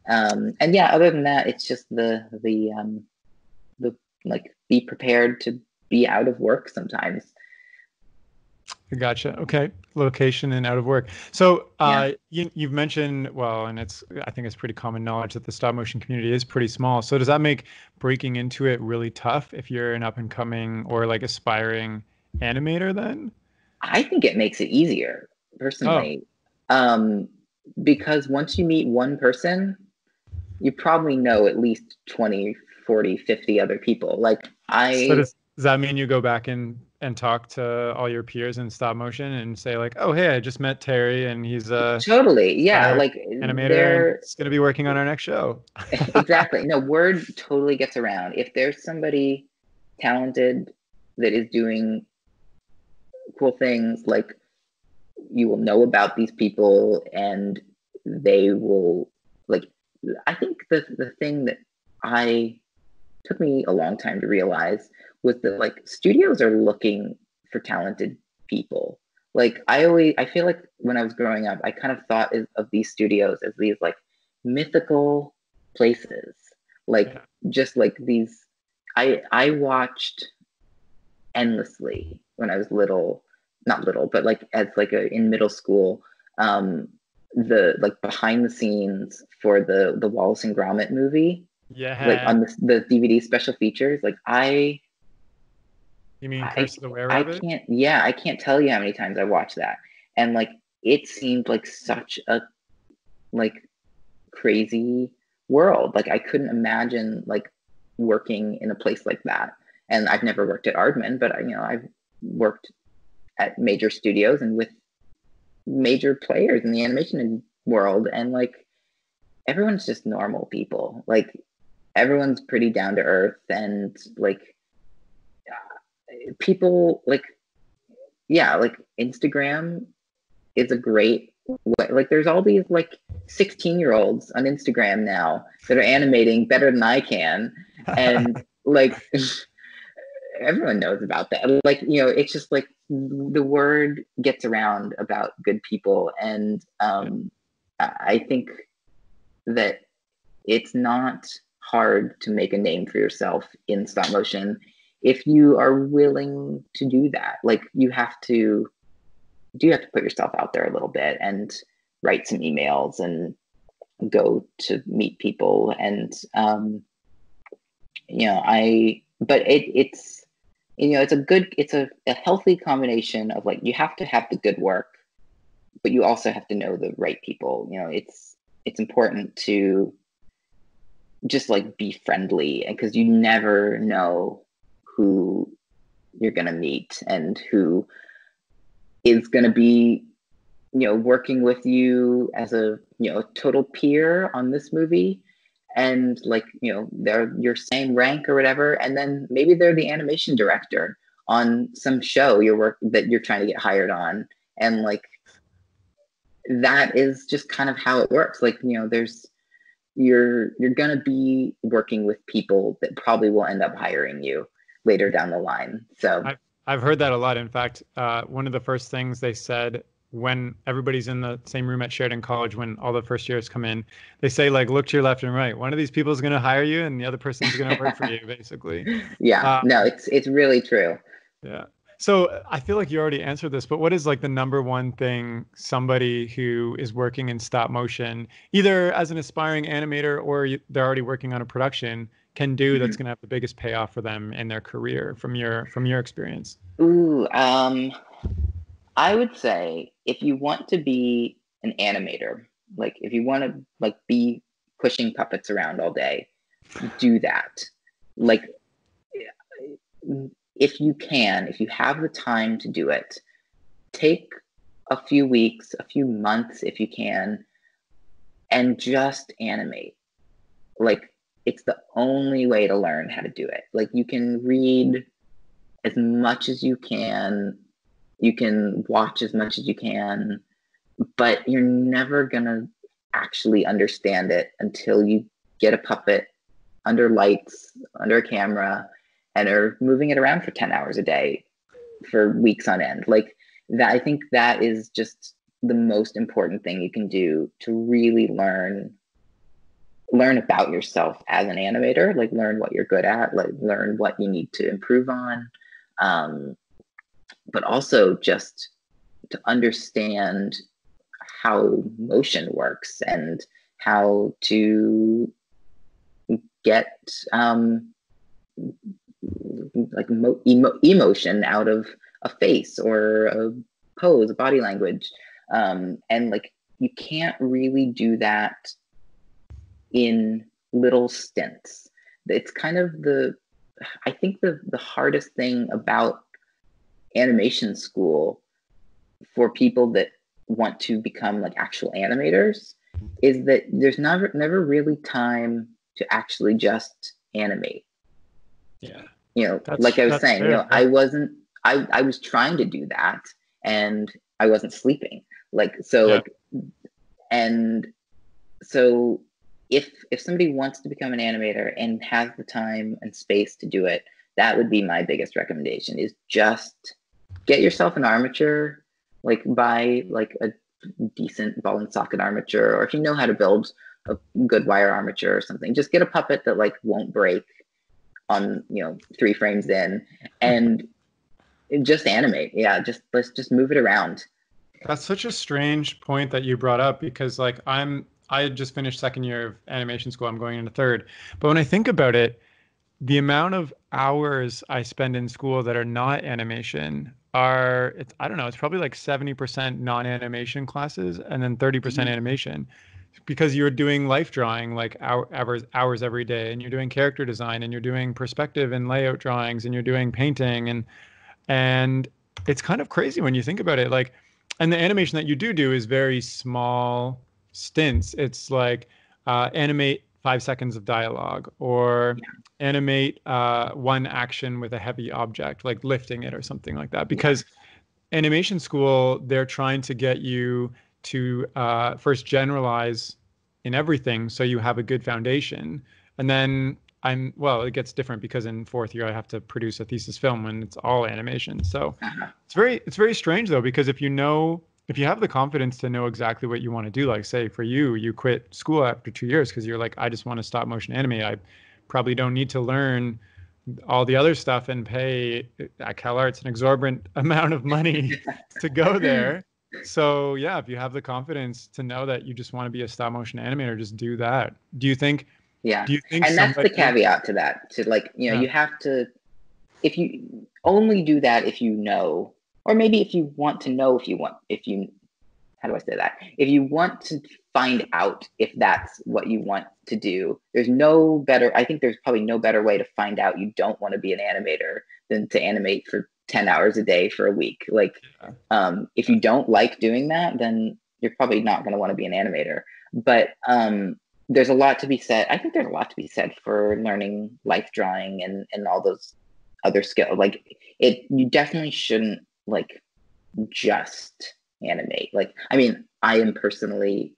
And yeah, other than that, it's just the like, be prepared to be out of work sometimes. Gotcha. Okay. Location and out of work. So you've mentioned, well, and I think it's pretty common knowledge that the stop motion community is pretty small. So does that make breaking into it really tough if you're an up and coming or like aspiring animator then? I think it makes it easier personally. Because once you meet one person, you probably know at least 20, 40, 50 other people. Like So does that mean you go back and talk to all your peers in stop motion and say like, oh, hey, I just met Terry and he's a totally like animator and he's going to be working on our next show. Exactly. No, word totally gets around. If there's somebody talented that is doing cool things, like, you will know about these people and they will, like, I think the thing that took me a long time to realize was that like studios are looking for talented people. Like, I feel like when I was growing up, I kind of thought of these studios as these like mythical places, like just like these. I watched endlessly when I was not little, but like as like in middle school, the like behind the scenes for the Wallace and Gromit movie. Like on the DVD special features, like You mean Curse of the Were-Rabbit? I can't tell you how many times I watched that. And like, it seemed like such a like crazy world. Like, I couldn't imagine like working in a place like that. And I've never worked at Aardman, but I've worked at major studios and with major players in the animation world. And like, everyone's just normal people. Like, everyone's pretty down to earth, and like people like Instagram is a great like there's all these like 16-year-olds on Instagram now that are animating better than I can, and like everyone knows about that. Like, it's just like the word gets around about good people, and I think that it's not hard to make a name for yourself in stop motion if you are willing to do that. Like, you have to put yourself out there a little bit and write some emails and go to meet people. And but it's a healthy combination of, like, you have to have the good work, but you also have to know the right people. It's important to just like be friendly, because you never know who you're going to meet and who is going to be, working with you as a, total peer on this movie. And like, they're your same rank or whatever. And then maybe they're the animation director on some show that you're trying to get hired on. And like, that is just kind of how it works. Like, you're going to be working with people that probably will end up hiring you later down the line. So I've heard that a lot. In fact, one of the first things they said when everybody's in the same room at Sheridan College, when all the first years come in, they say, like, look to your left and right. One of these people is going to hire you and the other person's going to work for you, basically. Yeah, no, it's really true. Yeah. So I feel like you already answered this, but what is like the number one thing somebody who is working in stop motion, either as an aspiring animator or they're already working on a production, can do that's going to have the biggest payoff for them in their career from your experience? Ooh, I would say if you want to be an animator, like if you want to like be pushing puppets around all day, do that. Like, if you have the time to do it, take a few weeks, a few months if you can, and just animate. Like, it's the only way to learn how to do it. Like, you can read as much as you can watch as much as you can, but you're never gonna actually understand it until you get a puppet under lights, under a camera, and are moving it around for 10 hours a day for weeks on end. Like that, I think that is just the most important thing you can do to really learn about yourself as an animator, like learn what you're good at, like learn what you need to improve on. But also just to understand how motion works and how to get like emotion out of a face or a pose, a body language. And like, you can't really do that in little stints. It's kind of I think the hardest thing about animation school for people that want to become like actual animators is that there's never really time to actually just animate. Yeah. Like I was saying, fair. I was trying to do that and I wasn't sleeping. Like, so Yeah. like, and so if somebody wants to become an animator and has the time and space to do it, that would be my biggest recommendation, is just get yourself an armature, like buy like a decent ball and socket armature, or if you know how to build a good wire armature or something, just get a puppet that like won't break on 3 frames in, and just animate. Yeah, let's just move it around. That's such a strange point that you brought up, because like I just finished second year of animation school. I'm going into third. But when I think about it, the amount of hours I spend in school that are not animation I don't know, it's probably like 70% non-animation classes and then 30% animation, because you're doing life drawing like hours every day, and you're doing character design, and you're doing perspective and layout drawings, and you're doing painting, and it's kind of crazy when you think about it. Like, and the animation that you do is very small stints. It's like animate 5 seconds of dialogue, or animate one action with a heavy object, like lifting it or something like that. Because animation school, they're trying to get you to first generalize in everything so you have a good foundation. And then it gets different because in fourth year I have to produce a thesis film when it's all animation. So it's very strange though, because if you have the confidence to know exactly what you want to do, like say for you, you quit school after 2 years because you're like, I just want to stop motion animate. I probably don't need to learn all the other stuff and pay at CalArts an exorbitant amount of money to go there. So yeah, if you have the confidence to know that you just want to be a stop motion animator, just do that. Do you think and that's the caveat to that, to like, you have to, if you only do that if you know, or maybe if you want to know, how do I say that? If you want to find out if that's what you want to do, I think there's probably no better way to find out you don't want to be an animator than to animate for 10 hours a day for a week. Like, if you don't like doing that, then you're probably not going to want to be an animator. But there's a lot to be said. I think there's a lot to be said for learning life drawing and all those other skills. Like, you definitely shouldn't like just animate. Like, I mean, I am personally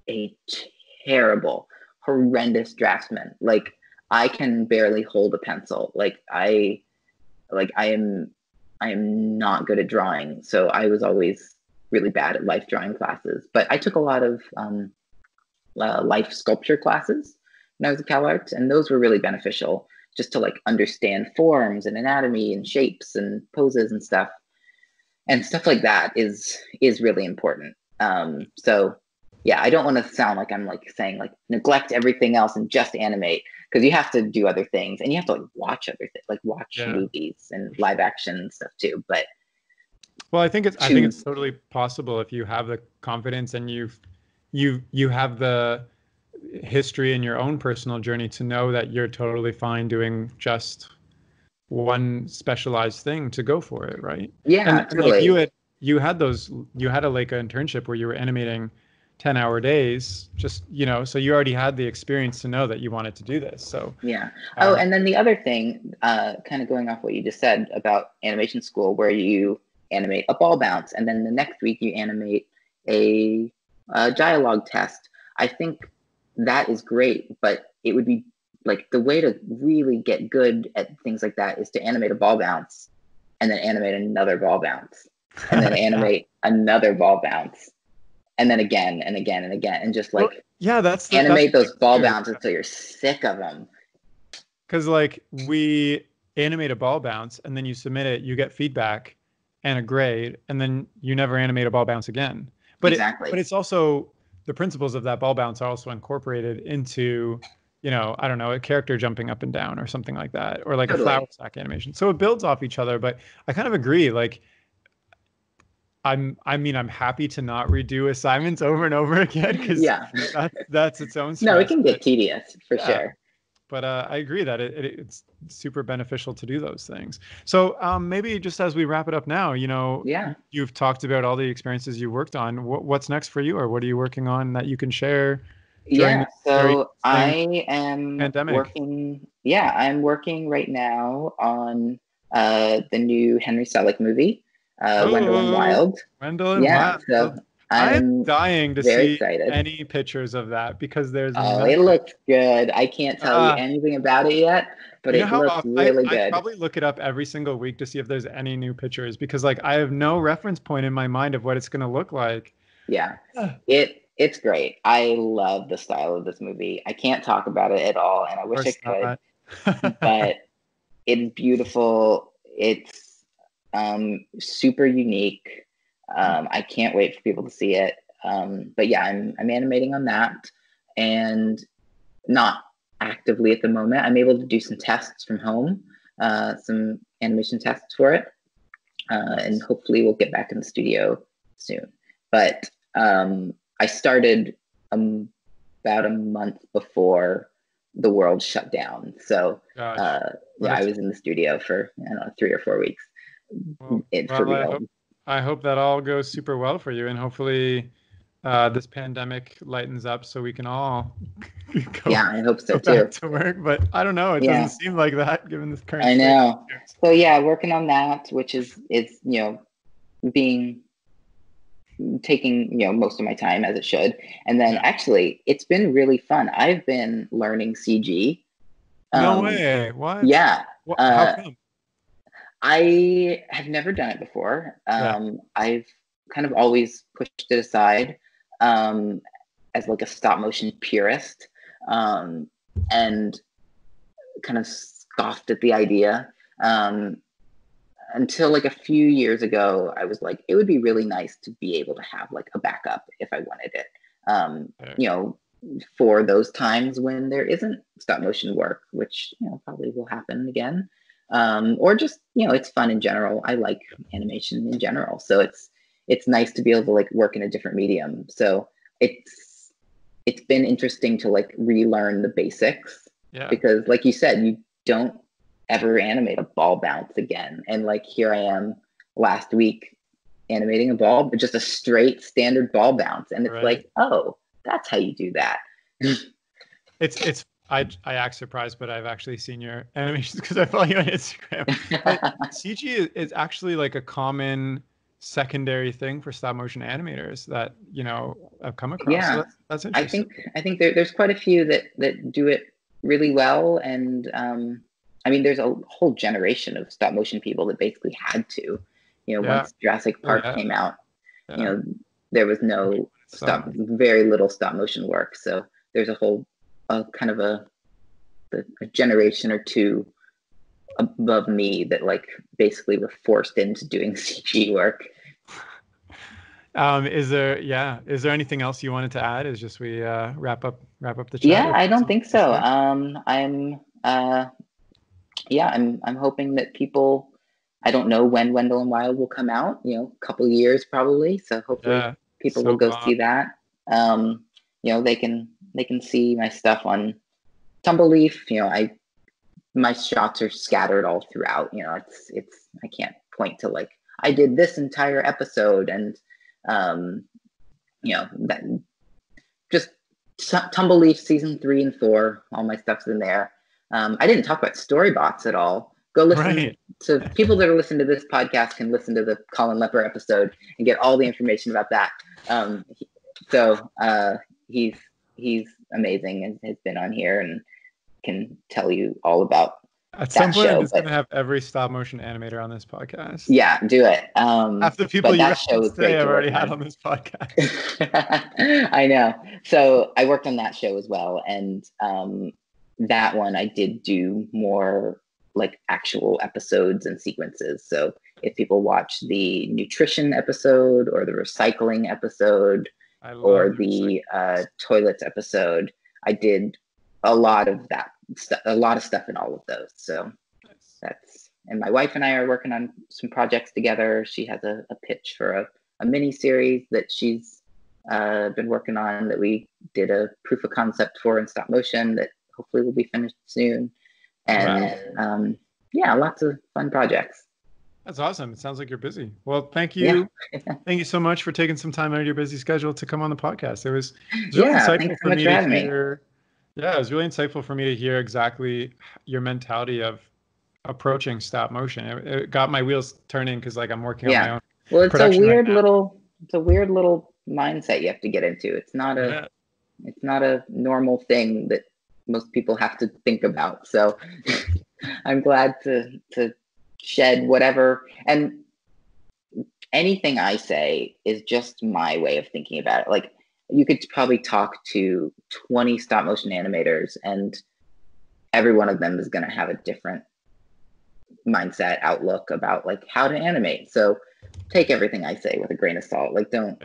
a terrible, horrendous draftsman. Like, I can barely hold a pencil. I am not good at drawing. So I was always really bad at life drawing classes. But I took a lot of life sculpture classes when I was at CalArts, and those were really beneficial just to like understand forms and anatomy and shapes and poses and stuff. And stuff like that is really important. So yeah, I don't want to sound like I'm like saying like neglect everything else and just animate, because you have to do other things and you have to like watch other things, like watch movies and live action and stuff too. But I think it's totally possible if you have the confidence and you have the history in your own personal journey to know that you're totally fine doing just one specialized thing, to go for it, right? Yeah, and totally. Like you had a Laika internship where you were animating 10-hour days, just so you already had the experience to know that you wanted to do this. So yeah. And then the other thing, kind of going off what you just said about animation school, where you animate a ball bounce and then the next week you animate a dialogue test. I think that is great, but it would be like the way to really get good at things like that is to animate a ball bounce and then animate another ball bounce and then animate another ball bounce and then again and again and again, and just like animate those ball bounces until you're sick of them. Because like we animate a ball bounce and then you submit it, you get feedback and a grade, and then you never animate a ball bounce again. But exactly. But it's also the principles of that ball bounce are also incorporated into, I don't know, a character jumping up and down or something like that, or like a flower sack animation. So it builds off each other. But I kind of agree. Like, I'm happy to not redo assignments over and over again, because that's its own stress. No, it can get tedious for sure. But I agree that it's super beneficial to do those things. So maybe just as we wrap it up now, you've talked about all the experiences you worked on. What's next for you, or what are you working on that you can share? So I am pandemic. I'm working right now on the new Henry Selick movie, Wendell and Wild. Wendell and Wild. So I'm dying to see excited. Any pictures of that, because there's it looks good. I can't tell you anything about it yet, but it looks really good. I probably look it up every single week to see if there's any new pictures, because like I have no reference point in my mind of what it's going to look like. Yeah, it's great. I love the style of this movie. I can't talk about it at all, and I wish I could, but it's beautiful. It's super unique. I can't wait for people to see it. But yeah, I'm animating on that, and not actively at the moment. I'm able to do some tests from home, some animation tests for it, and hopefully we'll get back in the studio soon. But I started about a month before the world shut down. So I was in the studio for 3 or 4 weeks. For real. I hope that all goes super well for you, and hopefully this pandemic lightens up so we can all I hope so go too. Back to work, but I don't know. It doesn't seem like that given this current. I know. So working on that, which is being taking, most of my time, as it should. And then Yeah. actually, it's been really fun. I've been learning CG. No way. What? Yeah. How come? I have never done it before. Yeah. I've kind of always pushed it aside as like a stop motion purist, and kind of scoffed at the idea. Until like a few years ago, I was like, it would be really nice to be able to have like a backup if I wanted it. For those times when there isn't stop motion work, which probably will happen again. Or just, it's fun in general. I like animation in general. So it's nice to be able to like work in a different medium. So it's been interesting to like relearn the basics. Yeah. Because like you said, you don't ever animate a ball bounce again. And like here I am last week animating a ball, but just a straight standard ball bounce. And it's like, oh, that's how you do that. I act surprised, but I've actually seen your animations because I follow you on Instagram. But CG is actually like a common secondary thing for stop motion animators that I've come across. Yeah, so that's interesting. I think there's quite a few that do it really well, and I mean, there's a whole generation of stop motion people that basically had to, once Jurassic Park came out, there was very little stop motion work. So there's a whole kind of a generation or two above me that like basically were forced into doing CG work. Is there anything else you wanted to add as just we wrap up the chat? Yeah, I don't think so. I'm hoping that people, I don't know when Wendell and Wild will come out, a couple years probably. So hopefully people will go see that. They can see my stuff on Tumble. My shots are scattered all throughout. It's I can't point to like I did this entire episode and that just Tumble season 3 and 4. All my stuff's in there. I didn't talk about storybots at all. Go listen to people that are listening to this podcast can listen to the Colin Lepper episode and get all the information about that. He's amazing and has been on here and can tell you all about at some point. I'm just gonna have every stop motion animator on this podcast. Yeah, do it. Half the people you today I've already had on this podcast. I know. So I worked on that show as well, and that one I did do more like actual episodes and sequences. So if people watch the nutrition episode or the recycling episode or the toilets episode, I did a lot of that stuff, a lot of stuff in all of those. So and my wife and I are working on some projects together. She has a pitch for a mini series that she's been working on that we did a proof of concept for in stop motion that hopefully will be finished soon. And lots of fun projects. That's awesome. It sounds like you're busy. Well, thank you. Yeah. Thank you so much for taking some time out of your busy schedule to come on the podcast. It was really insightful for me to hear. Yeah, it was really insightful for me to hear exactly your mentality of approaching stop motion. It got my wheels turning because like I'm working on my own. Well, it's a weird little mindset you have to get into. It's not a normal thing that most people have to think about. So I'm glad to shed whatever, and anything I say is just my way of thinking about it. Like you could probably talk to 20 stop motion animators and every one of them is going to have a different mindset outlook about like how to animate. So take everything I say with a grain of salt. Like don't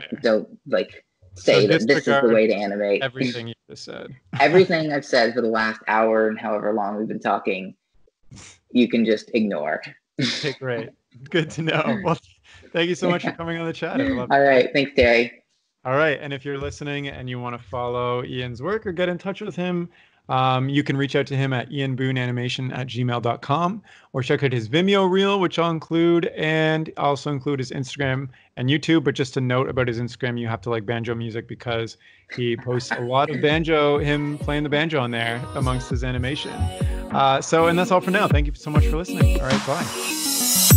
like say that this is the way to animate. Everything you just said. Everything I've said for the last hour and however long we've been talking, you can just ignore. Okay, great. Good to know. Well, thank you so much for coming on the chat. All right. Thanks, Terry. All right. And if you're listening and you want to follow Ian's work or get in touch with him, you can reach out to him at ianbooneanimation@gmail.com or check out his Vimeo reel, which I'll include, and also include his Instagram and YouTube. But just a note about his Instagram, you have to like banjo music because he posts a lot of him playing the banjo on there amongst his animation. And that's all for now. Thank you so much for listening. All right, bye.